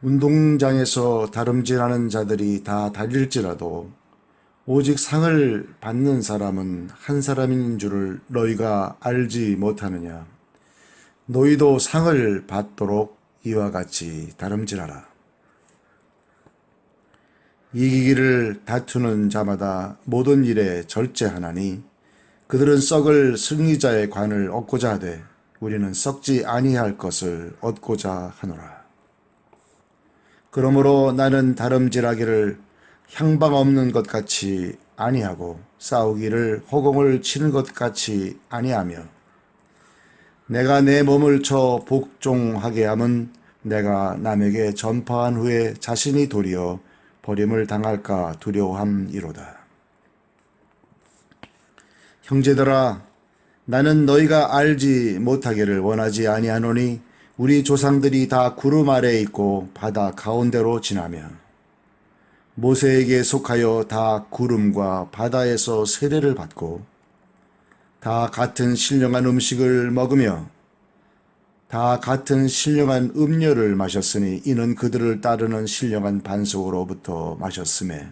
운동장에서 다름질하는 자들이 다 달릴지라도 오직 상을 받는 사람은 한 사람인 줄을 너희가 알지 못하느냐. 너희도 상을 받도록 이와 같이 다름질하라. 이기기를 다투는 자마다 모든 일에 절제하나니 그들은 썩을 승리자의 관을 얻고자 하되 우리는 썩지 아니할 것을 얻고자 하노라. 그러므로 나는 다름질하기를 향방 없는 것 같이 아니하고 싸우기를 허공을 치는 것 같이 아니하며 내가 내 몸을 쳐 복종하게 함은 내가 남에게 전파한 후에 자신이 도리어 버림을 당할까 두려워함이로다. 형제들아, 나는 너희가 알지 못하기를 원하지 아니하노니 우리 조상들이 다 구름 아래에 있고 바다 가운데로 지나며 모세에게 속하여 다 구름과 바다에서 세례를 받고 다 같은 신령한 음식을 먹으며 다 같은 신령한 음료를 마셨으니 이는 그들을 따르는 신령한 반석으로부터 마셨음에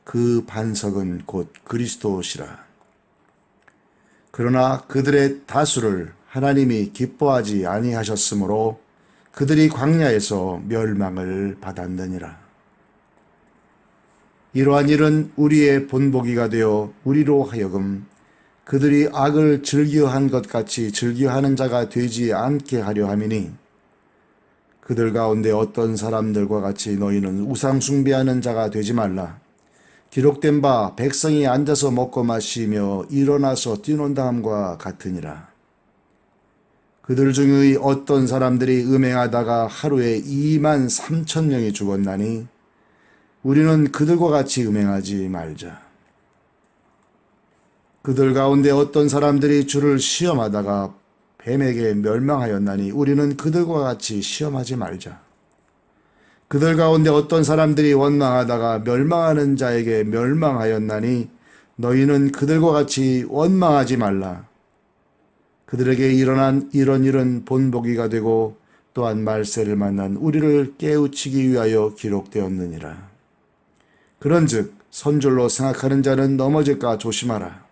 그 반석은 곧 그리스도시라. 그러나 그들의 다수를 하나님이 기뻐하지 아니하셨으므로 그들이 광야에서 멸망을 받았느니라. 이러한 일은 우리의 본보기가 되어 우리로 하여금 그들이 악을 즐겨한 것 같이 즐겨하는 자가 되지 않게 하려 함이니 그들 가운데 어떤 사람들과 같이 너희는 우상 숭배하는 자가 되지 말라. 기록된 바 백성이 앉아서 먹고 마시며 일어나서 뛰논다 함과 같으니라. 그들 중의 어떤 사람들이 음행하다가 하루에 2만 3천 명이 죽었나니 우리는 그들과 같이 음행하지 말자. 그들 가운데 어떤 사람들이 주를 시험하다가 뱀에게 멸망하였나니 우리는 그들과 같이 시험하지 말자. 그들 가운데 어떤 사람들이 원망하다가 멸망하는 자에게 멸망하였나니 너희는 그들과 같이 원망하지 말라. 그들에게 일어난 이런 일은 본보기가 되고 또한 말세를 만난 우리를 깨우치기 위하여 기록되었느니라. 그런즉 선줄로 생각하는 자는 넘어질까 조심하라.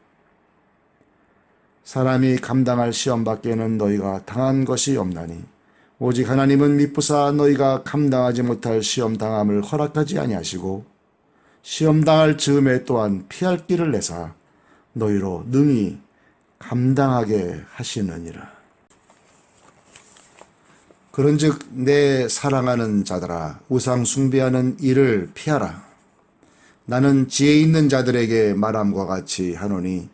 사람이 감당할 시험밖에는 너희가 당한 것이 없나니 오직 하나님은 미쁘사 너희가 감당하지 못할 시험 당함을 허락하지 아니하시고 시험 당할 즈음에 또한 피할 길을 내사 너희로 능히 감당하게 하시느니라. 그런즉 내 사랑하는 자들아 우상 숭배하는 일을 피하라. 나는 지혜 있는 자들에게 말함과 같이 하노니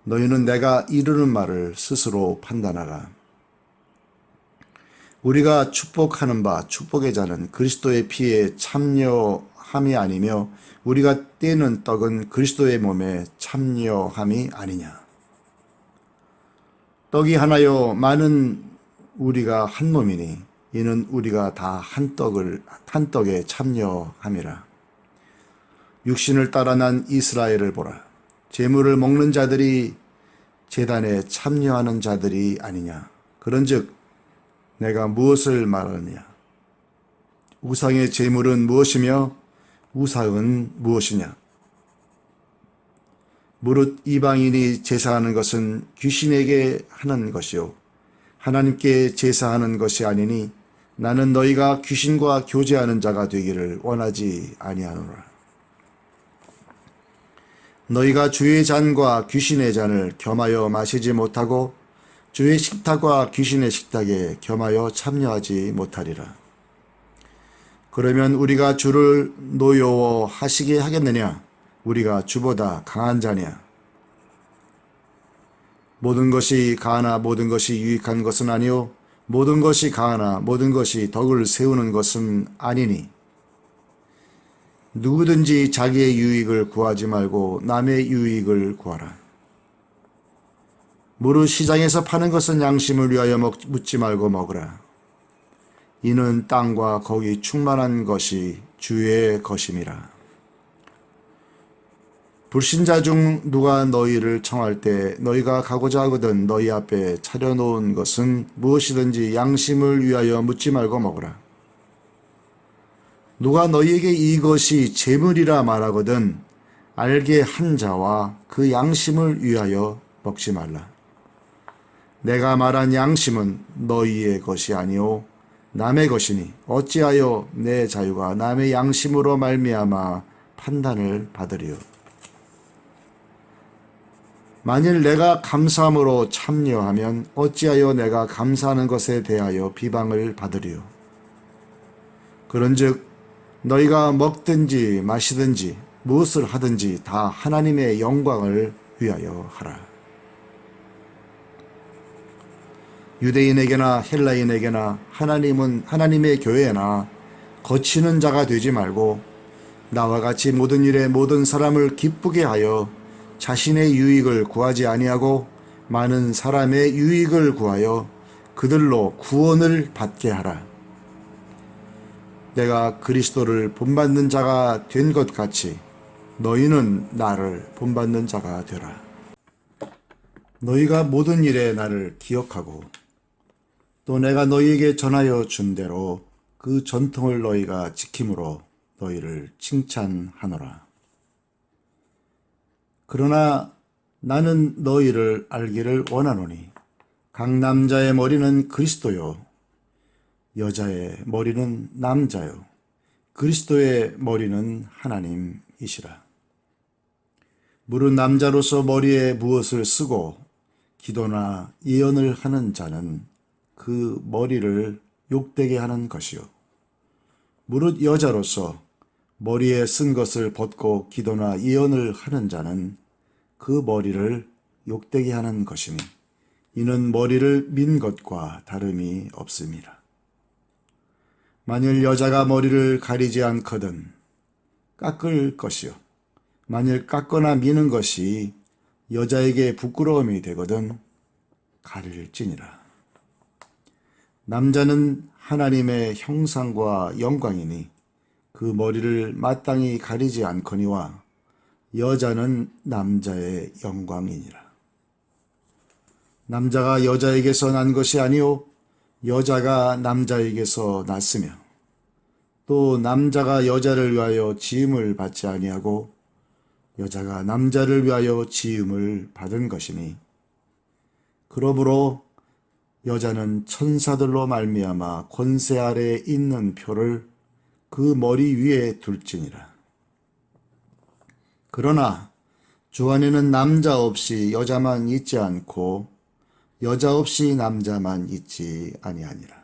너희는 내가 이르는 말을 스스로 판단하라. 우리가 축복하는 바 축복의 자는 그리스도의 피에 참여함이 아니며 우리가 떼는 떡은 그리스도의 몸에 참여함이 아니냐. 떡이 하나요 많은 우리가 한 몸이니 이는 우리가 다 한 떡에 참여함이라. 육신을 따라 난 이스라엘을 보라. 재물을 먹는 자들이 제단에 참여하는 자들이 아니냐. 그런즉 내가 무엇을 말하느냐. 우상의 재물은 무엇이며 우상은 무엇이냐. 무릇 이방인이 제사하는 것은 귀신에게 하는 것이요 하나님께 제사하는 것이 아니니 나는 너희가 귀신과 교제하는 자가 되기를 원하지 아니하노라. 너희가 주의 잔과 귀신의 잔을 겸하여 마시지 못하고 주의 식탁과 귀신의 식탁에 겸하여 참여하지 못하리라. 그러면 우리가 주를 노여워하시게 하겠느냐? 우리가 주보다 강한 자냐? 모든 것이 가하나 모든 것이 유익한 것은 아니요 모든 것이 가하나 모든 것이 덕을 세우는 것은 아니니 누구든지 자기의 유익을 구하지 말고 남의 유익을 구하라. 무릇 시장에서 파는 것은 양심을 위하여 묻지 말고 먹으라. 이는 땅과 거기 충만한 것이 주의 것임이라. 불신자 중 누가 너희를 청할 때 너희가 가고자 하거든 너희 앞에 차려놓은 것은 무엇이든지 양심을 위하여 묻지 말고 먹으라. 누가 너희에게 이것이 재물이라 말하거든 알게 한 자와 그 양심을 위하여 먹지 말라. 내가 말한 양심은 너희의 것이 아니오 남의 것이니 어찌하여 내 자유가 남의 양심으로 말미암아 판단을 받으리요. 만일 내가 감사함으로 참여하면 어찌하여 내가 감사하는 것에 대하여 비방을 받으리요. 그런즉 너희가 먹든지 마시든지 무엇을 하든지 다 하나님의 영광을 위하여 하라. 유대인에게나 헬라인에게나 하나님은 하나님의 교회나 거치는 자가 되지 말고 나와 같이 모든 일에 모든 사람을 기쁘게 하여 자신의 유익을 구하지 아니하고 많은 사람의 유익을 구하여 그들로 구원을 받게 하라. 내가 그리스도를 본받는 자가 된 것 같이 너희는 나를 본받는 자가 되라. 너희가 모든 일에 나를 기억하고 또 내가 너희에게 전하여 준 대로 그 전통을 너희가 지킴으로 너희를 칭찬하노라. 그러나 나는 너희를 알기를 원하노니 각 남자의 머리는 그리스도요 여자의 머리는 남자요 그리스도의 머리는 하나님이시라. 무릇 남자로서 머리에 무엇을 쓰고 기도나 예언을 하는 자는 그 머리를 욕되게 하는 것이요 무릇 여자로서 머리에 쓴 것을 벗고 기도나 예언을 하는 자는 그 머리를 욕되게 하는 것이니 이는 머리를 민 것과 다름이 없습니다. 만일 여자가 머리를 가리지 않거든 깎을 것이요 만일 깎거나 미는 것이 여자에게 부끄러움이 되거든 가릴지니라. 남자는 하나님의 형상과 영광이니 그 머리를 마땅히 가리지 않거니와 여자는 남자의 영광이니라. 남자가 여자에게서 난 것이 아니요 여자가 남자에게서 났으며 또 남자가 여자를 위하여 지음을 받지 아니하고 여자가 남자를 위하여 지음을 받은 것이니 그러므로 여자는 천사들로 말미암아 권세 아래에 있는 표를 그 머리 위에 둘지니라. 그러나 주 안에는 남자 없이 여자만 있지 않고 여자 없이 남자만 있지 아니하니라.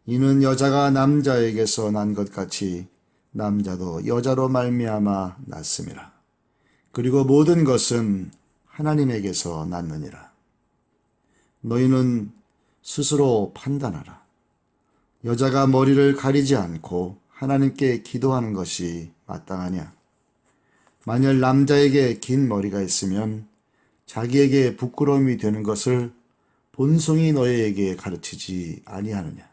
이는 여자가 남자에게서 난 것 같이 남자도 여자로 말미암아 났음이라. 그리고 모든 것은 하나님에게서 났느니라. 너희는 스스로 판단하라. 여자가 머리를 가리지 않고 하나님께 기도하는 것이 마땅하냐? 만일 남자에게 긴 머리가 있으면 자기에게 부끄러움이 되는 것을 본성이 너희에게 가르치지 아니하느냐?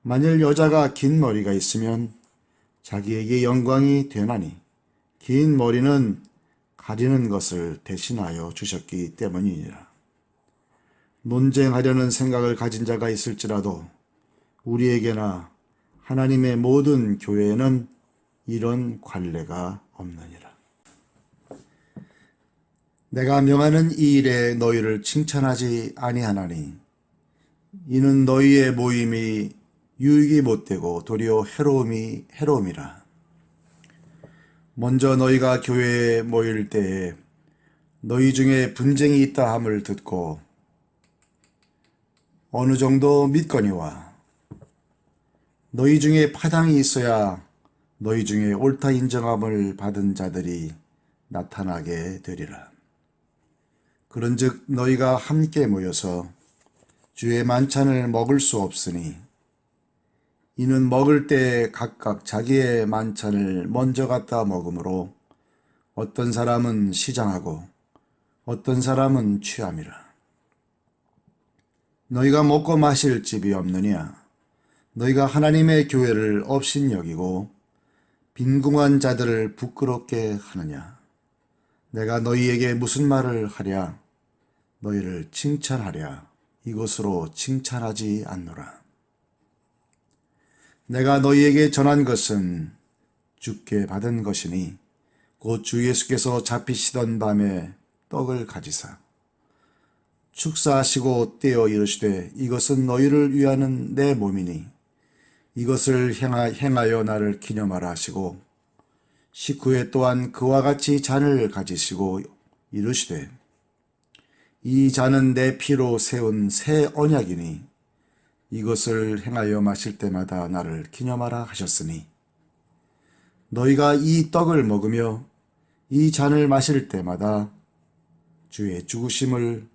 만일 여자가 긴 머리가 있으면 자기에게 영광이 되나니 긴 머리는 가리는 것을 대신하여 주셨기 때문이니라. 논쟁하려는 생각을 가진 자가 있을지라도 우리에게나 하나님의 모든 교회에는 이런 관례가 없느니라. 내가 명하는 이 일에 너희를 칭찬하지 아니하나니 이는 너희의 모임이 유익이 못되고 도리어 해로움이라. 먼저 너희가 교회에 모일 때에 너희 중에 분쟁이 있다 함을 듣고 어느 정도 믿거니와 너희 중에 파당이 있어야 너희 중에 옳다 인정함을 받은 자들이 나타나게 되리라. 그런즉 너희가 함께 모여서 주의 만찬을 먹을 수 없으니 이는 먹을 때 각각 자기의 만찬을 먼저 갖다 먹으므로 어떤 사람은 시장하고 어떤 사람은 취함이라. 너희가 먹고 마실 집이 없느냐? 너희가 하나님의 교회를 업신여기고 빈궁한 자들을 부끄럽게 하느냐? 내가 너희에게 무슨 말을 하랴? 너희를 칭찬하랴? 이것으로 칭찬하지 않노라. 내가 너희에게 전한 것은 주께 받은 것이니 곧 주 예수께서 잡히시던 밤에 떡을 가지사 축사하시고 떼어 이르시되 이것은 너희를 위하는 내 몸이니 이것을 행하여 나를 기념하라 하시고 식후에 또한 그와 같이 잔을 가지시고 이르시되 이 잔은 내 피로 세운 새 언약이니 이것을 행하여 마실 때마다 나를 기념하라 하셨으니 너희가 이 떡을 먹으며 이 잔을 마실 때마다 주의 죽으심을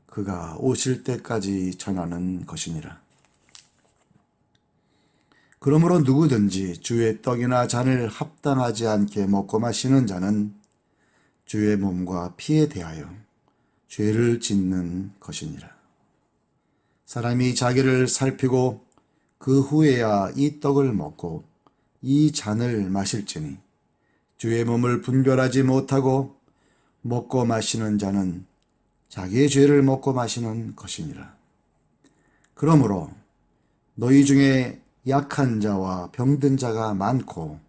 그가 오실 때까지 전하는 것이니라. 그러므로 누구든지 주의 떡이나 잔을 합당하지 않게 먹고 마시는 자는 주의 몸과 피에 대하여 죄를 짓는 것이니라. 사람이 자기를 살피고 그 후에야 이 떡을 먹고 이 잔을 마실지니 주의 몸을 분별하지 못하고 먹고 마시는 자는 자기의 죄를 먹고 마시는 것이니라. 그러므로 너희 중에 약한 자와 병든 자가 많고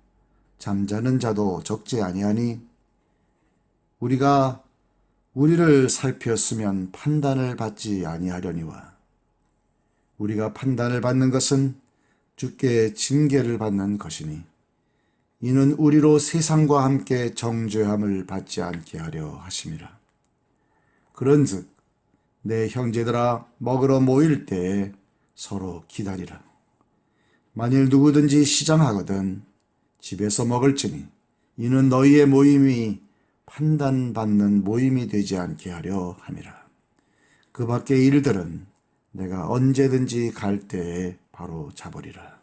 잠자는 자도 적지 아니하니 우리가 우리를 살피었으면 판단을 받지 아니하려니와 우리가 판단을 받는 것은 주께 징계를 받는 것이니 이는 우리로 세상과 함께 정죄함을 받지 않게 하려 하심이라. 그런즉 내 형제들아 먹으러 모일 때에 서로 기다리라. 만일 누구든지 시장하거든 집에서 먹을지니 이는 너희의 모임이 판단받는 모임이 되지 않게 하려 함이라. 그 밖의 일들은 내가 언제든지 갈 때에 바로 잡으리라.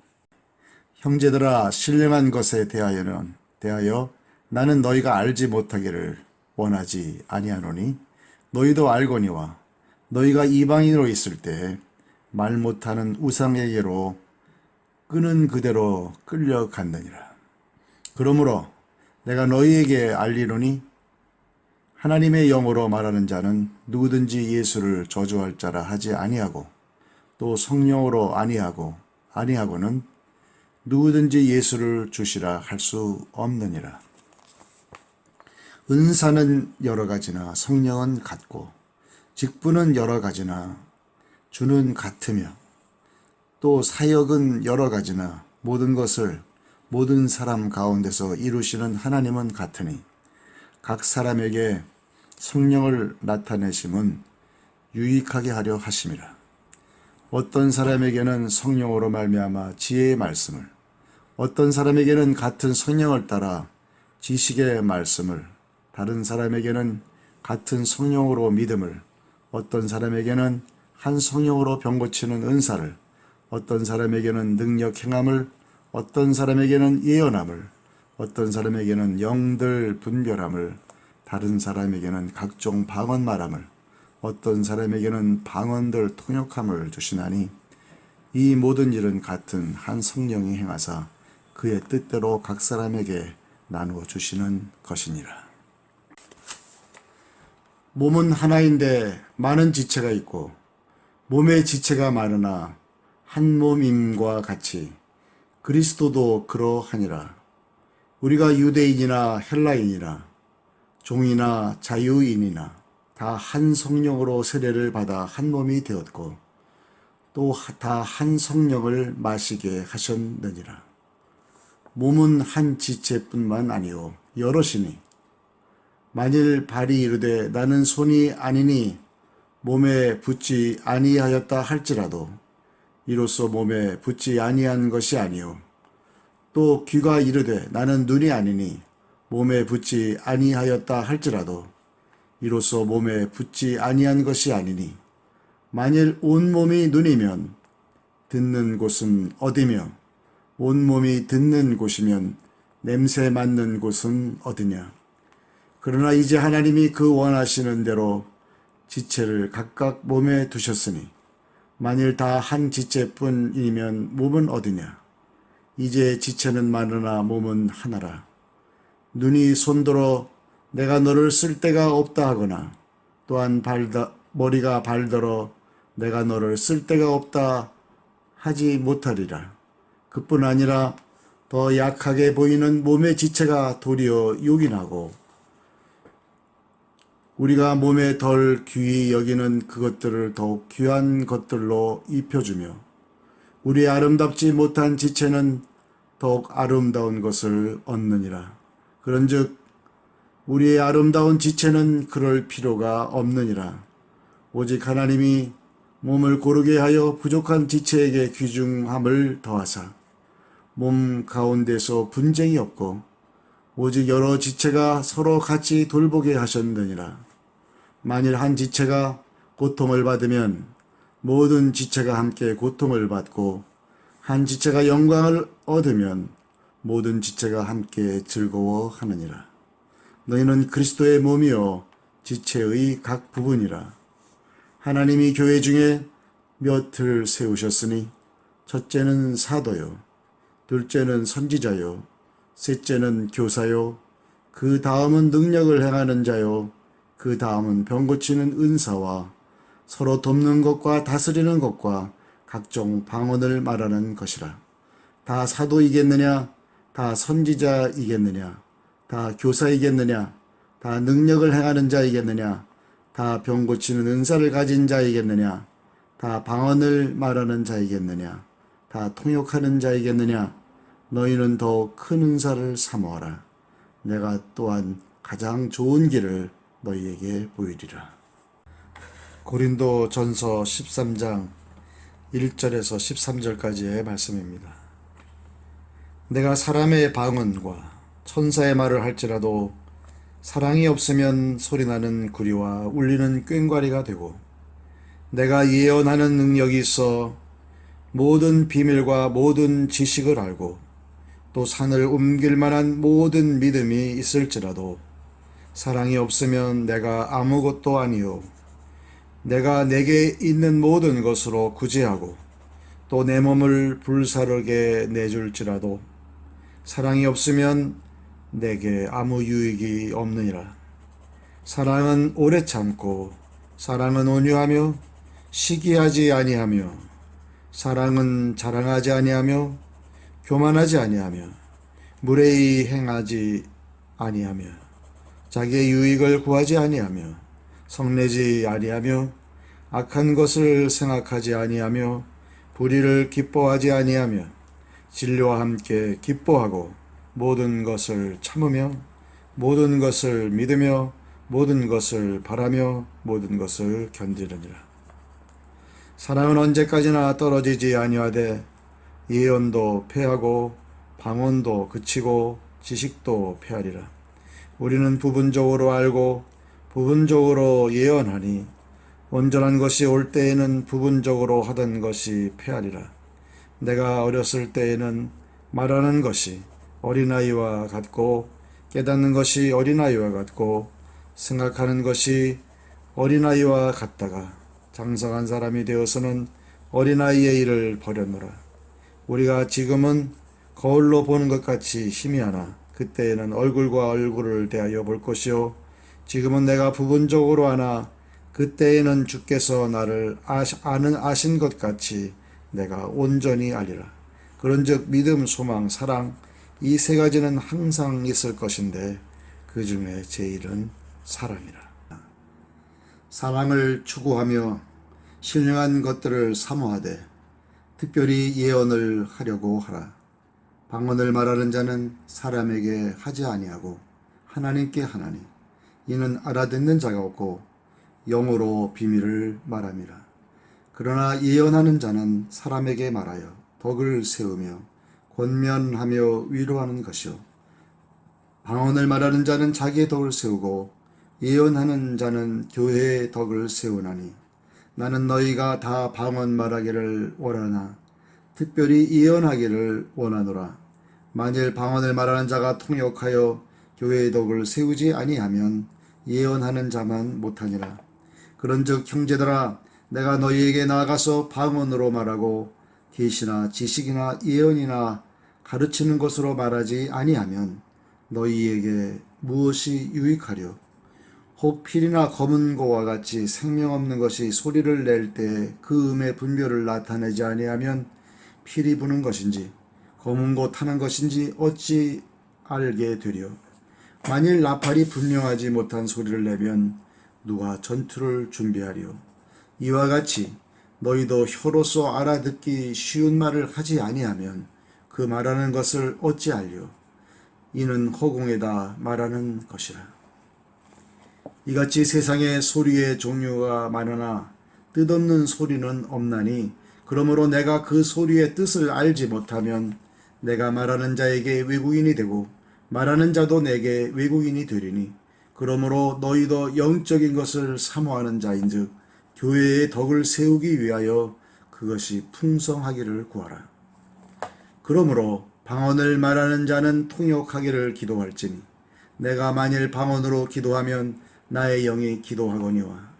형제들아 신령한 것에 대하여 나는 너희가 알지 못하기를 원하지 아니하노니 너희도 알거니와 너희가 이방인으로 있을 때 말 못하는 우상에게로 끄는 그대로 끌려갔느니라. 그러므로 내가 너희에게 알리노니 하나님의 영으로 말하는 자는 누구든지 예수를 저주할 자라 하지 아니하고 또 성령으로 아니하고는 누구든지 예수를 주시라 할 수 없느니라. 은사는 여러 가지나 성령은 같고 직분은 여러 가지나 주는 같으며 또 사역은 여러 가지나 모든 것을 모든 사람 가운데서 이루시는 하나님은 같으니 각 사람에게 성령을 나타내심은 유익하게 하려 하심이라. 어떤 사람에게는 성령으로 말미암아 지혜의 말씀을, 어떤 사람에게는 같은 성령을 따라 지식의 말씀을, 다른 사람에게는 같은 성령으로 믿음을, 어떤 사람에게는 한 성령으로 병 고치는 은사를, 어떤 사람에게는 능력 행함을, 어떤 사람에게는 예언함을, 어떤 사람에게는 영들 분별함을, 다른 사람에게는 각종 방언 말함을, 어떤 사람에게는 방언들 통역함을 주시나니 이 모든 일은 같은 한 성령이 행하사 그의 뜻대로 각 사람에게 나누어 주시는 것이니라. 몸은 하나인데 많은 지체가 있고 몸의 지체가 많으나 한 몸임과 같이 그리스도도 그러하니라. 우리가 유대인이나 헬라인이나 종이나 자유인이나 다 한 성령으로 세례를 받아 한 몸이 되었고 또 다 한 성령을 마시게 하셨느니라. 몸은 한 지체뿐만 아니요 여럿이니 만일 발이 이르되 나는 손이 아니니 몸에 붙지 아니하였다 할지라도 이로써 몸에 붙지 아니한 것이 아니요 또 귀가 이르되 나는 눈이 아니니 몸에 붙지 아니하였다 할지라도 이로써 몸에 붙지 아니한 것이 아니니 만일 온몸이 눈이면 듣는 곳은 어디며 온몸이 듣는 곳이면 냄새 맡는 곳은 어디냐. 그러나 이제 하나님이 그 원하시는 대로 지체를 각각 몸에 두셨으니 만일 다 한 지체뿐이면 몸은 어디냐. 이제 지체는 많으나 몸은 하나라. 눈이 손들어 내가 너를 쓸 데가 없다 하거나 또한 머리가 발더러 내가 너를 쓸 데가 없다 하지 못하리라. 그뿐 아니라 더 약하게 보이는 몸의 지체가 도리어 요긴하고 우리가 몸에 덜 귀히 여기는 그것들을 더욱 귀한 것들로 입혀주며 우리의 아름답지 못한 지체는 더욱 아름다운 것을 얻느니라. 그런즉 우리의 아름다운 지체는 그럴 필요가 없느니라. 오직 하나님이 몸을 고르게 하여 부족한 지체에게 귀중함을 더하사 몸 가운데서 분쟁이 없고 오직 여러 지체가 서로 같이 돌보게 하셨느니라. 만일 한 지체가 고통을 받으면 모든 지체가 함께 고통을 받고 한 지체가 영광을 얻으면 모든 지체가 함께 즐거워하느니라. 너희는 그리스도의 몸이요 지체의 각 부분이라. 하나님이 교회 중에 몇을 세우셨으니 첫째는 사도요 둘째는 선지자요 셋째는 교사요 그 다음은 능력을 행하는 자요 그 다음은 병 고치는 은사와 서로 돕는 것과 다스리는 것과 각종 방언을 말하는 것이라. 다 사도이겠느냐 다 선지자이겠느냐 다 교사이겠느냐 다 능력을 행하는 자이겠느냐 다 병 고치는 은사를 가진 자이겠느냐 다 방언을 말하는 자이겠느냐 다 통역하는 자이겠느냐. 너희는 더 큰 은사를 사모하라. 내가 또한 가장 좋은 길을 너희에게 보이리라. 고린도 전서 13장 1절에서 13절까지의 말씀입니다. 내가 사람의 방언과 천사의 말을 할지라도 사랑이 없으면 소리나는 구리와 울리는 꽹과리가 되고 내가 예언하는 능력이 있어 모든 비밀과 모든 지식을 알고 또 산을 옮길 만한 모든 믿음이 있을지라도 사랑이 없으면 내가 아무것도 아니요 내가 내게 있는 모든 것으로 구제하고 또 내 몸을 불사르게 내줄지라도 사랑이 없으면 내게 아무 유익이 없느니라. 사랑은 오래 참고 사랑은 온유하며 시기하지 아니하며 사랑은 자랑하지 아니하며 교만하지 아니하며 무례히 행하지 아니하며 자기의 유익을 구하지 아니하며 성내지 아니하며 악한 것을 생각하지 아니하며 불의를 기뻐하지 아니하며 진리와 함께 기뻐하고 모든 것을 참으며 모든 것을 믿으며 모든 것을 바라며 모든 것을 견디느니라. 사랑은 언제까지나 떨어지지 아니하되 예언도 패하고 방언도 그치고 지식도 패하리라. 우리는 부분적으로 알고 부분적으로 예언하니 온전한 것이 올 때에는 부분적으로 하던 것이 패하리라. 내가 어렸을 때에는 말하는 것이 어린아이와 같고 깨닫는 것이 어린아이와 같고 생각하는 것이 어린아이와 같다가 장성한 사람이 되어서는 어린아이의 일을 버렸노라. 우리가 지금은 거울로 보는 것 같이 희미하나 그때에는 얼굴과 얼굴을 대하여 볼 것이요 지금은 내가 부분적으로 하나 그때에는 주께서 나를 아신 것 같이 내가 온전히 알리라. 그런즉 믿음, 소망, 사랑 이 세 가지는 항상 있을 것인데 그 중에 제일은 사랑이라. 사랑을 추구하며 신령한 것들을 사모하되 특별히 예언을 하려고 하라. 방언을 말하는 자는 사람에게 하지 아니하고 하나님께 하나니 이는 알아듣는 자가 없고 영으로 비밀을 말함이라. 그러나 예언하는 자는 사람에게 말하여 덕을 세우며 권면하며 위로하는 것이요 방언을 말하는 자는 자기의 덕을 세우고 예언하는 자는 교회의 덕을 세우나니 나는 너희가 다 방언 말하기를 원하나 특별히 예언하기를 원하노라. 만일 방언을 말하는 자가 통역하여 교회의 덕을 세우지 아니하면 예언하는 자만 못하니라. 그런즉 형제들아 내가 너희에게 나아가서 방언으로 말하고 계시나 지식이나 예언이나 가르치는 것으로 말하지 아니하면 너희에게 무엇이 유익하려? 혹 필이나 검은 고와 같이 생명 없는 것이 소리를 낼 때 그 음의 분별을 나타내지 아니하면 필이 부는 것인지 검은 고 타는 것인지 어찌 알게 되려? 만일 나팔이 분명하지 못한 소리를 내면 누가 전투를 준비하리요? 이와 같이 너희도 혀로서 알아듣기 쉬운 말을 하지 아니하면 그 말하는 것을 어찌 알려? 이는 허공에다 말하는 것이라. 이같이 세상에 소리의 종류가 많으나 뜻없는 소리는 없나니 그러므로 내가 그 소리의 뜻을 알지 못하면 내가 말하는 자에게 외국인이 되고 말하는 자도 내게 외국인이 되리니 그러므로 너희도 영적인 것을 사모하는 자인즉 교회의 덕을 세우기 위하여 그것이 풍성하기를 구하라. 그러므로 방언을 말하는 자는 통역하기를 기도할지니 내가 만일 방언으로 기도하면 나의 영이 기도하거니와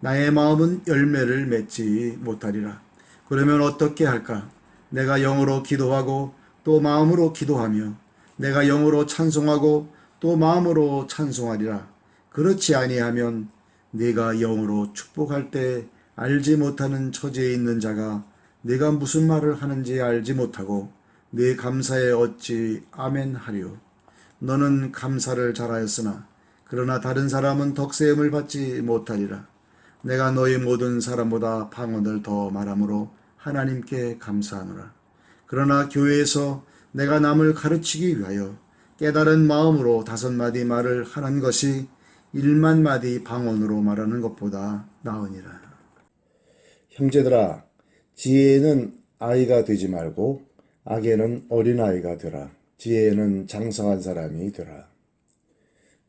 나의 마음은 열매를 맺지 못하리라. 그러면 어떻게 할까? 내가 영으로 기도하고 또 마음으로 기도하며 내가 영으로 찬송하고 또 마음으로 찬송하리라. 그렇지 아니하면 네가 영으로 축복할 때 알지 못하는 처지에 있는 자가 네가 무슨 말을 하는지 알지 못하고 네 감사에 어찌 아멘 하리요. 너는 감사를 잘하였으나 그러나 다른 사람은 덕세음을 받지 못하리라. 내가 너희 모든 사람보다 방언을 더 말함으로 하나님께 감사하노라. 그러나 교회에서 내가 남을 가르치기 위하여 깨달은 마음으로 5마디 말을 하는 것이 1만마디 방언으로 말하는 것보다 나으니라.
형제들아, 지혜에는 아이가 되지 말고 악에는 어린아이가 되라. 지혜에는 장성한 사람이 되라.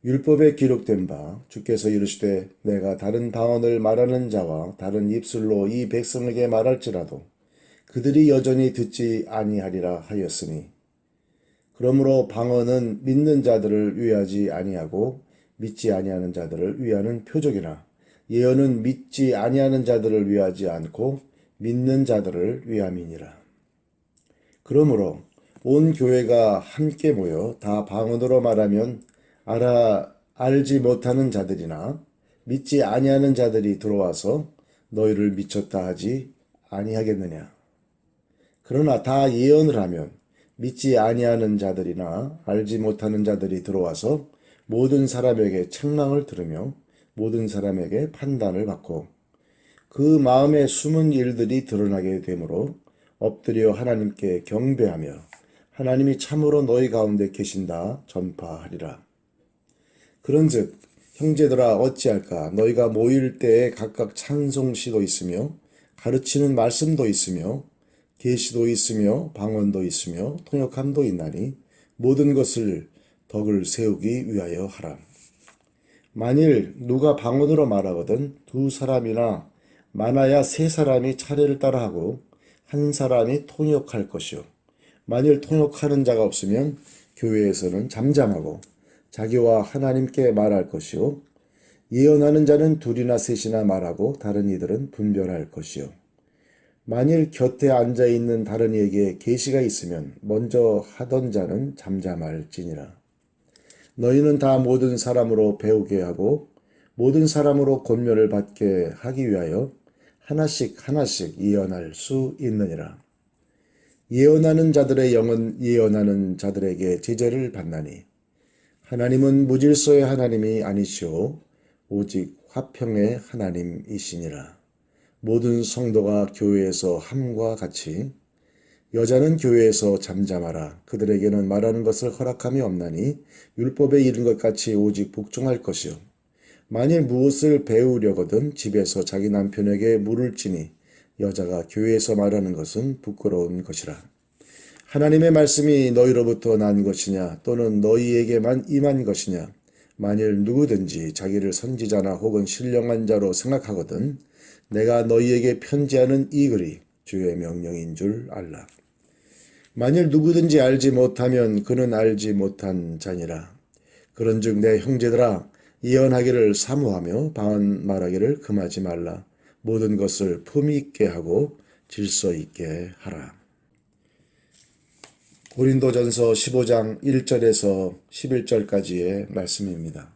율법에 기록된 바 주께서 이르시되 내가 다른 방언을 말하는 자와 다른 입술로 이 백성에게 말할지라도 그들이 여전히 듣지 아니하리라 하였으니 그러므로 방언은 믿는 자들을 위하지 아니하고 믿지 아니하는 자들을 위하는 표적이나 예언은 믿지 아니하는 자들을 위하지 않고 믿는 자들을 위함이니라. 그러므로 온 교회가 함께 모여 다 방언으로 말하면 알지 못하는 자들이나 믿지 아니하는 자들이 들어와서 너희를 미쳤다 하지 아니하겠느냐. 그러나 다 예언을 하면 믿지 아니하는 자들이나 알지 못하는 자들이 들어와서 모든 사람에게 책망을 들으며 모든 사람에게 판단을 받고 그 마음의 숨은 일들이 드러나게 되므로 엎드려 하나님께 경배하며 하나님이 참으로 너희 가운데 계신다 전파하리라. 그런즉 형제들아 어찌할까? 너희가 모일 때에 각각 찬송시도 있으며 가르치는 말씀도 있으며 계시도 있으며 방언도 있으며 통역함도 있나니 모든 것을 덕을 세우기 위하여 하라. 만일 누가 방언으로 말하거든 2사람이나 많아야 3사람이 차례를 따라하고 1사람이 통역할 것이요. 만일 통역하는 자가 없으면 교회에서는 잠잠하고 자기와 하나님께 말할 것이요. 예언하는 자는 2이나 3이나 말하고 다른 이들은 분별할 것이요. 만일 곁에 앉아 있는 다른 이에게 계시가 있으면 먼저 하던 자는 잠잠할지니라. 너희는 다 모든 사람으로 배우게 하고 모든 사람으로 권면을 받게 하기 위하여 하나씩 하나씩 예언할 수 있느니라. 예언하는 자들의 영은 예언하는 자들에게 제재를 받나니 하나님은 무질서의 하나님이 아니시오 오직 화평의 하나님이시니라. 모든 성도가 교회에서 함과 같이 여자는 교회에서 잠잠하라. 그들에게는 말하는 것을 허락함이 없나니 율법에 이른 것 같이 오직 복종할 것이요. 만일 무엇을 배우려거든 집에서 자기 남편에게 물을 지니 여자가 교회에서 말하는 것은 부끄러운 것이라. 하나님의 말씀이 너희로부터 난 것이냐 또는 너희에게만 임한 것이냐. 만일 누구든지 자기를 선지자나 혹은 신령한 자로 생각하거든 내가 너희에게 편지하는 이 글이 주의 명령인 줄 알라. 만일 누구든지 알지 못하면 그는 알지 못한 자니라. 그런즉 내 형제들아 예언하기를 사모하며 방언 말하기를 금하지 말라. 모든 것을 품위 있게 하고 질서 있게 하라. 고린도전서 15장 1절에서 11절까지의 말씀입니다.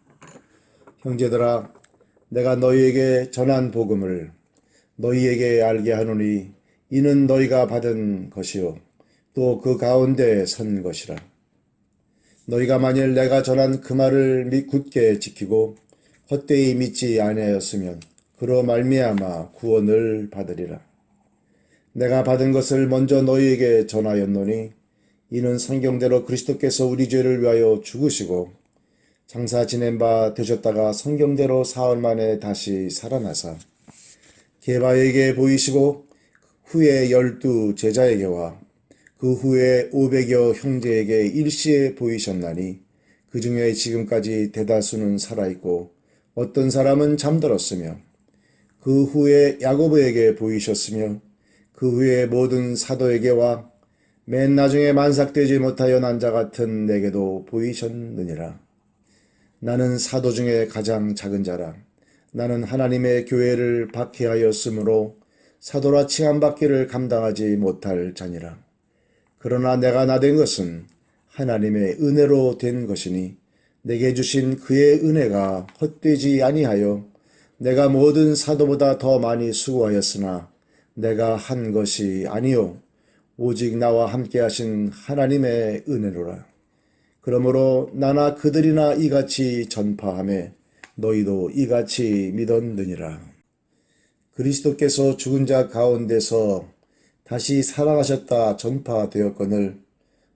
형제들아 내가 너희에게 전한 복음을 너희에게 알게 하노니 이는 너희가 받은 것이요 또 그 가운데 선 것이라. 너희가 만일 내가 전한 그 말을 굳게 지키고 헛되이 믿지 아니하였으면 그로 말미암아 구원을 받으리라. 내가 받은 것을 먼저 너희에게 전하였노니 이는 성경대로 그리스도께서 우리 죄를 위하여 죽으시고 장사 지낸 바 되셨다가 성경대로 사흘 만에 다시 살아나사 게바에게 보이시고 후에 12 제자에게와 그 후에 500여 형제에게 일시에 보이셨나니 그 중에 지금까지 대다수는 살아있고 어떤 사람은 잠들었으며 그 후에 야고보에게 보이셨으며 그 후에 모든 사도에게와 맨 나중에 만삭되지 못하여 난 자 같은 내게도 보이셨느니라. 나는 사도 중에 가장 작은 자라. 나는 하나님의 교회를 박해하였으므로 사도라 칭함받기를 감당하지 못할 자니라. 그러나 내가 나된 것은 하나님의 은혜로 된 것이니 내게 주신 그의 은혜가 헛되지 아니하여 내가 모든 사도보다 더 많이 수고하였으나 내가 한 것이 아니요 오직 나와 함께 하신 하나님의 은혜로라. 그러므로 나나 그들이나 이같이 전파하매 너희도 이같이 믿었느니라. 그리스도께서 죽은 자 가운데서 다시 살아나셨다 전파되었거늘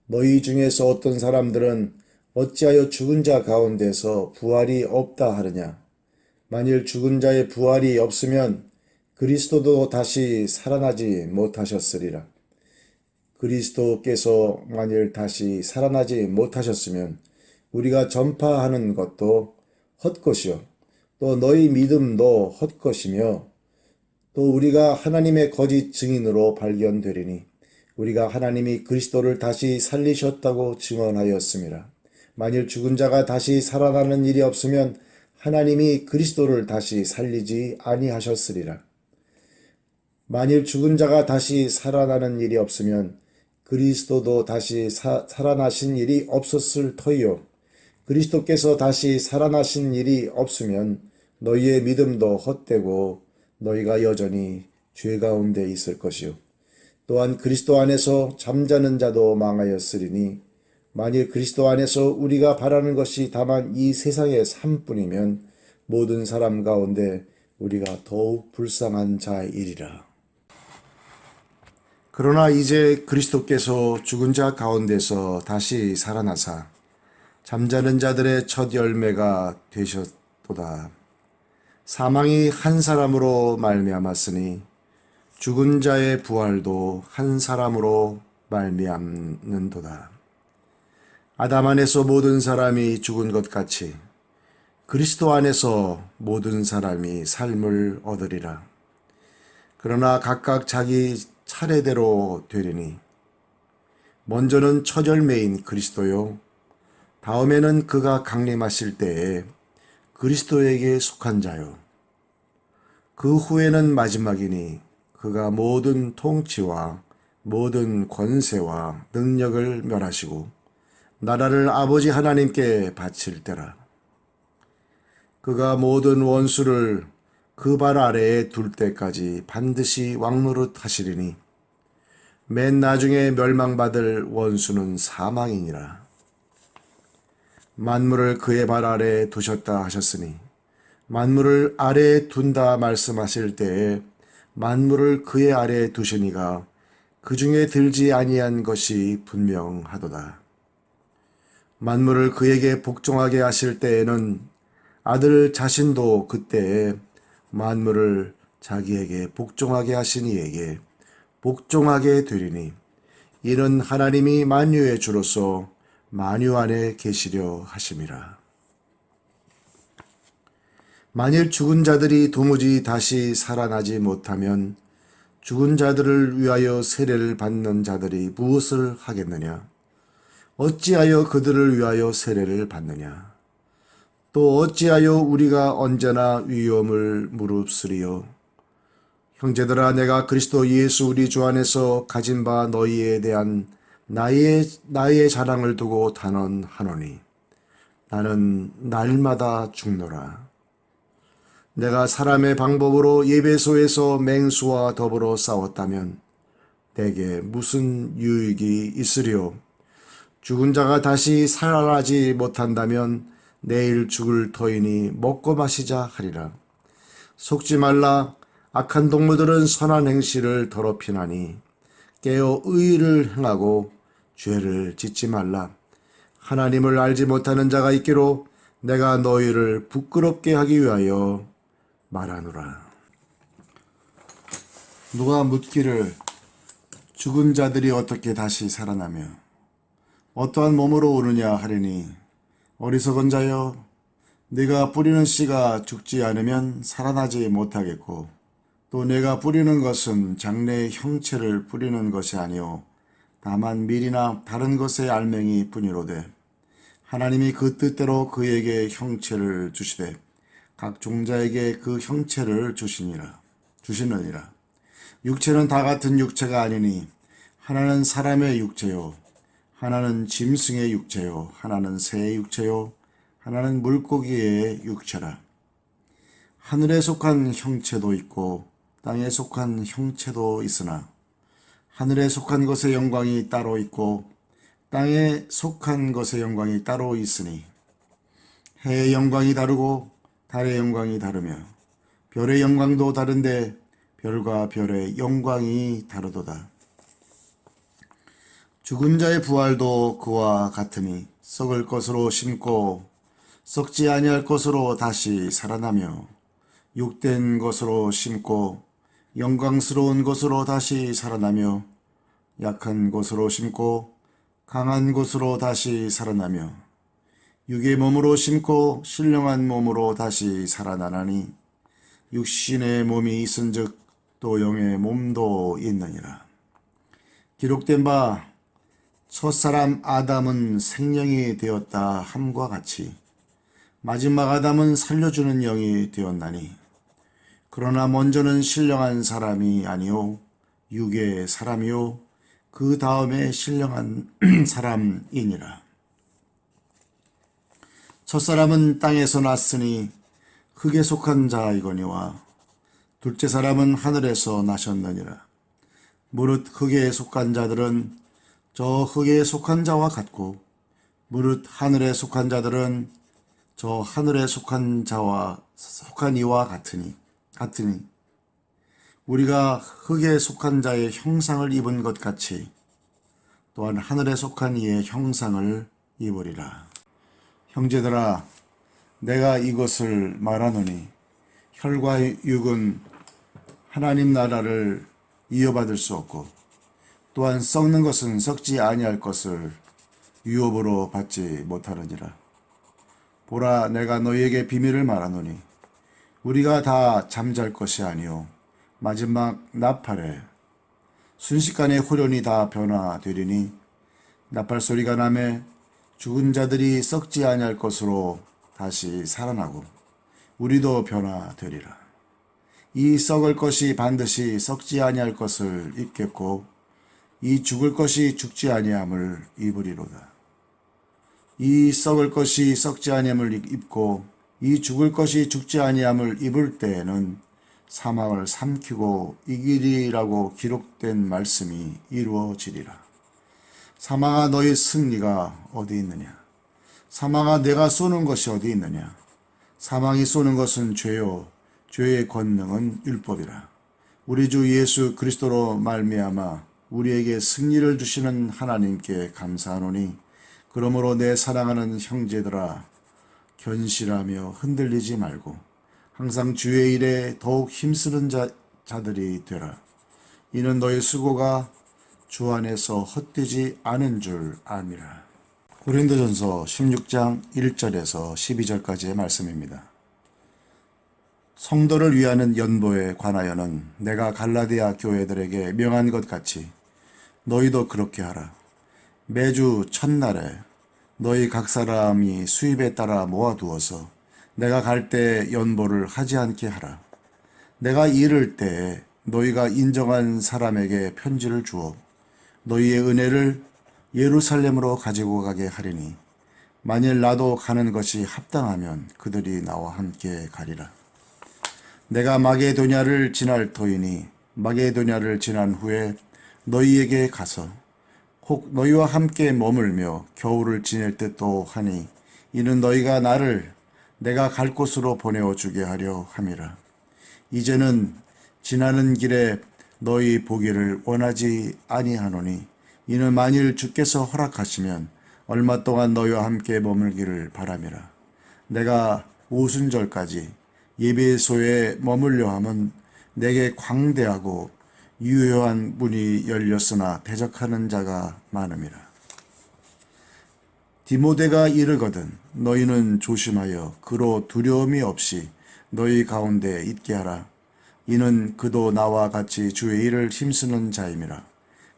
너희 중에서 어떤 사람들은 어찌하여 죽은 자 가운데서 부활이 없다 하느냐. 만일 죽은 자의 부활이 없으면 그리스도도 다시 살아나지 못하셨으리라. 그리스도께서 만일 다시 살아나지 못하셨으면 우리가 전파하는 것도 헛것이요 또 너희 믿음도 헛것이며 또 우리가 하나님의 거짓 증인으로 발견되리니 우리가 하나님이 그리스도를 다시 살리셨다고 증언하였습니다. 만일 죽은 자가 다시 살아나는 일이 없으면 하나님이 그리스도를 다시 살리지 아니하셨으리라. 만일 죽은 자가 다시 살아나는 일이 없으면 그리스도도 다시 살아나신 일이 없었을 터이요. 그리스도께서 다시 살아나신 일이 없으면 너희의 믿음도 헛되고 너희가 여전히 죄 가운데 있을 것이요. 또한 그리스도 안에서 잠자는 자도 망하였으리니 만일 그리스도 안에서 우리가 바라는 것이 다만 이 세상의 삶뿐이면 모든 사람 가운데 우리가 더욱 불쌍한 자이리라. 그러나 이제 그리스도께서 죽은 자 가운데서 다시 살아나사 잠자는 자들의 첫 열매가 되셨도다. 사망이 한 사람으로 말미암았으니 죽은 자의 부활도 한 사람으로 말미암는도다. 아담 안에서 모든 사람이 죽은 것 같이 그리스도 안에서 모든 사람이 삶을 얻으리라. 그러나 각각 자기 차례대로 되리니 먼저는 첫 열매인 그리스도요 다음에는 그가 강림하실 때에 그리스도에게 속한 자요 그 후에는 마지막이니
그가 모든 통치와 모든 권세와 능력을 멸하시고 나라를 아버지 하나님께 바칠 때라. 그가 모든 원수를 그 발 아래에 둘 때까지 반드시 왕노릇 하시리니 맨 나중에 멸망받을 원수는 사망이니라. 만물을 그의 발 아래에 두셨다 하셨으니 만물을 아래에 둔다 말씀하실 때에 만물을 그의 아래에 두시니가 그 중에 들지 아니한 것이 분명하도다. 만물을 그에게 복종하게 하실 때에는 아들 자신도 그때에 만물을 자기에게 복종하게 하신 이에게 복종하게 되리니 이는 하나님이 만유의 주로서 만유 안에 계시려 하심이라. 만일 죽은 자들이 도무지 다시 살아나지 못하면 죽은 자들을 위하여 세례를 받는 자들이 무엇을 하겠느냐? 어찌하여 그들을 위하여 세례를 받느냐? 또 어찌하여 우리가 언제나 위험을 무릅쓰리요? 형제들아, 내가 그리스도 예수 우리 주 안에서 가진 바 너희에 대한 나의 자랑을 두고 단언하노니 나는 날마다 죽노라. 내가 사람의 방법으로 예배소에서 맹수와 더불어 싸웠다면 내게 무슨 유익이 있으리요? 죽은 자가 다시 살아나지 못한다면 내일 죽을 터이니 먹고 마시자 하리라. 속지 말라. 악한 동무들은 선한 행실을 더럽히나니 깨어 의를 행하고 죄를 짓지 말라. 하나님을 알지 못하는 자가 있기로 내가 너희를 부끄럽게 하기 위하여 말하노라. 누가 묻기를 죽은 자들이 어떻게 다시 살아나며 어떠한 몸으로 오느냐 하리니 어리석은 자여, 네가 뿌리는 씨가 죽지 않으면 살아나지 못하겠고 또 내가 뿌리는 것은 장래의 형체를 뿌리는 것이 아니오 다만 밀이나 다른 것의 알맹이 뿐이로되 하나님이 그 뜻대로 그에게 형체를 주시되 각 종자에게 그 형체를 주시느니라. 육체는 다 같은 육체가 아니니 하나는 사람의 육체요, 하나는 짐승의 육체요, 하나는 새의 육체요, 하나는 물고기의 육체라. 하늘에 속한 형체도 있고 땅에 속한 형체도 있으나 하늘에 속한 것의 영광이 따로 있고 땅에 속한 것의 영광이 따로 있으니 해의 영광이 다르고 달의 영광이 다르며 별의 영광도 다른데 별과 별의 영광이 다르도다. 죽은 자의 부활도 그와 같으니 썩을 것으로 심고 썩지 아니할 것으로 다시 살아나며 육된 것으로 심고 영광스러운 것으로 다시 살아나며 약한 것으로 심고 강한 것으로 다시 살아나며 육의 몸으로 심고 신령한 몸으로 다시 살아나나니 육신의 몸이 있은즉 또 영의 몸도 있느니라. 기록된 바 첫사람 아담은 생명이 되었다 함과 같이 마지막 아담은 살려주는 영이 되었나니 그러나 먼저는 신령한 사람이 아니요 육의 사람이요 그 다음에 신령한 사람이니라. 첫사람은 땅에서 났으니 흙에 속한 자이거니와 둘째 사람은 하늘에서 나셨느니라. 무릇 흙에 속한 자들은 저 흙에 속한 자와 같고 무릇 하늘에 속한 자들은 저 하늘에 속한 자와 속한 이와 같으니 우리가 흙에 속한 자의 형상을 입은 것 같이 또한 하늘에 속한 이의 형상을 입으리라. 형제들아, 내가 이것을 말하노니 혈과 육은 하나님 나라를 이어받을 수 없고 또한 썩는 것은 썩지 아니할 것을 유업으로 받지 못하느니라. 보라, 내가 너희에게 비밀을 말하노니 우리가 다 잠잘 것이 아니요 마지막 나팔에 순식간에 후련이 다 변화되리니 나팔 소리가 나매 죽은 자들이 썩지 아니할 것으로 다시 살아나고 우리도 변화되리라. 이 썩을 것이 반드시 썩지 아니할 것을 입겠고 이 죽을 것이 죽지 아니함을 입으리로다. 이 썩을 것이 썩지 아니함을 입고 이 죽을 것이 죽지 아니함을 입을 때에는 사망을 삼키고 이기리라고 기록된 말씀이 이루어지리라. 사망아 너희 승리가 어디 있느냐? 사망아 내가 쏘는 것이 어디 있느냐? 사망이 쏘는 것은 죄요 죄의 권능은 율법이라. 우리 주 예수 그리스도로 말미암아 우리에게 승리를 주시는 하나님께 감사하노니 그러므로 내 사랑하는 형제들아 견실하며 흔들리지 말고 항상 주의 일에 더욱 힘쓰는 자들이 되라. 이는 너희 수고가 주 안에서 헛되지 않은 줄 압니다. 고린도전서 16장 1절에서 12절까지의 말씀입니다. 성도를 위하는 연보에 관하여는 내가 갈라디아 교회들에게 명한 것 같이 너희도 그렇게 하라. 매주 첫날에 너희 각 사람이 수입에 따라 모아두어서 내가 갈 때 연보를 하지 않게 하라. 내가 이를 때에 너희가 인정한 사람에게 편지를 주어 너희의 은혜를 예루살렘으로 가지고 가게 하리니 만일 나도 가는 것이 합당하면 그들이 나와 함께 가리라. 내가 마게도냐를 지날 터이니 마게도냐를 지난 후에 너희에게 가서 혹 너희와 함께 머물며 겨울을 지낼 듯도 하니 이는 너희가 나를 내가 갈 곳으로 보내어 주게 하려 함이라. 이제는 지나는 길에 너희 보기를 원하지 아니하노니 이는 만일 주께서 허락하시면 얼마 동안 너희와 함께 머물기를 바람이라. 내가 오순절까지 예배소에 머물려 함은 내게 광대하고 유효한 문이 열렸으나 대적하는 자가 많음이라. 디모데가 이르거든 너희는 조심하여 그로 두려움이 없이 너희 가운데 있게 하라. 이는 그도 나와 같이 주의 일을 힘쓰는 자임이라.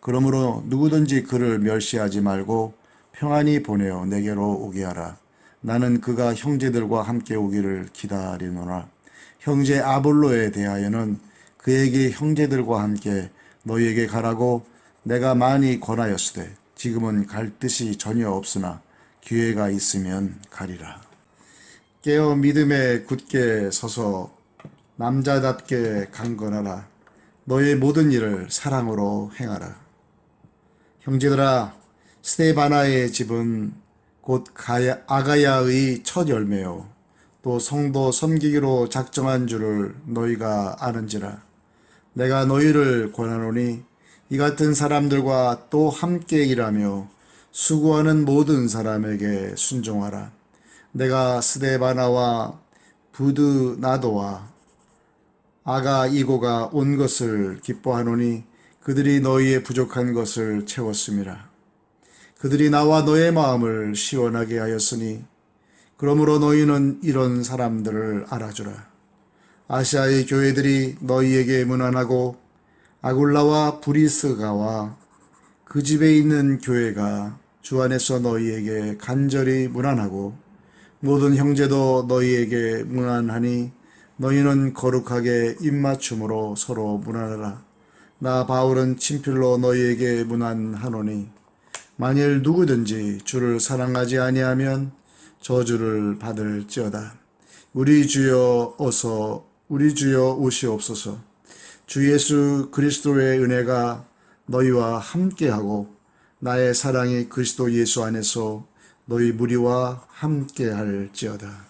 그러므로 누구든지 그를 멸시하지 말고 평안히 보내어 내게로 오게 하라. 나는 그가 형제들과 함께 오기를 기다리노라. 형제 아볼로에 대하여는 그에게 형제들과 함께 너희에게 가라고 내가 많이 권하였으되 지금은 갈 뜻이 전혀 없으나 기회가 있으면 가리라. 깨어 믿음에 굳게 서서 남자답게 강건하라. 너의 모든 일을 사랑으로 행하라. 형제들아, 스데바나의 집은 곧 아가야의 첫 열매요 또 성도 섬기기로 작정한 줄을 너희가 아는지라. 내가 너희를 권하노니 이 같은 사람들과 또 함께 일하며 수고하는 모든 사람에게 순종하라. 내가 스데바나와 부드나도와 아가이고가 온 것을 기뻐하노니 그들이 너희의 부족한 것을 채웠음이라. 그들이 나와 너의 마음을 시원하게 하였으니 그러므로 너희는 이런 사람들을 알아주라. 아시아의 교회들이 너희에게 문안하고 아굴라와 브리스가와 그 집에 있는 교회가 주 안에서 너희에게 간절히 문안하고 모든 형제도 너희에게 문안하니 너희는 거룩하게 입맞춤으로 서로 문안하라. 나 바울은 친필로 너희에게 문안하노니 만일 누구든지 주를 사랑하지 아니하면 저주를 받을지어다. 우리 주여 오시옵소서. 주 예수 그리스도의 은혜가 너희와 함께하고 나의 사랑이 그리스도 예수 안에서 너희 무리와 함께할지어다.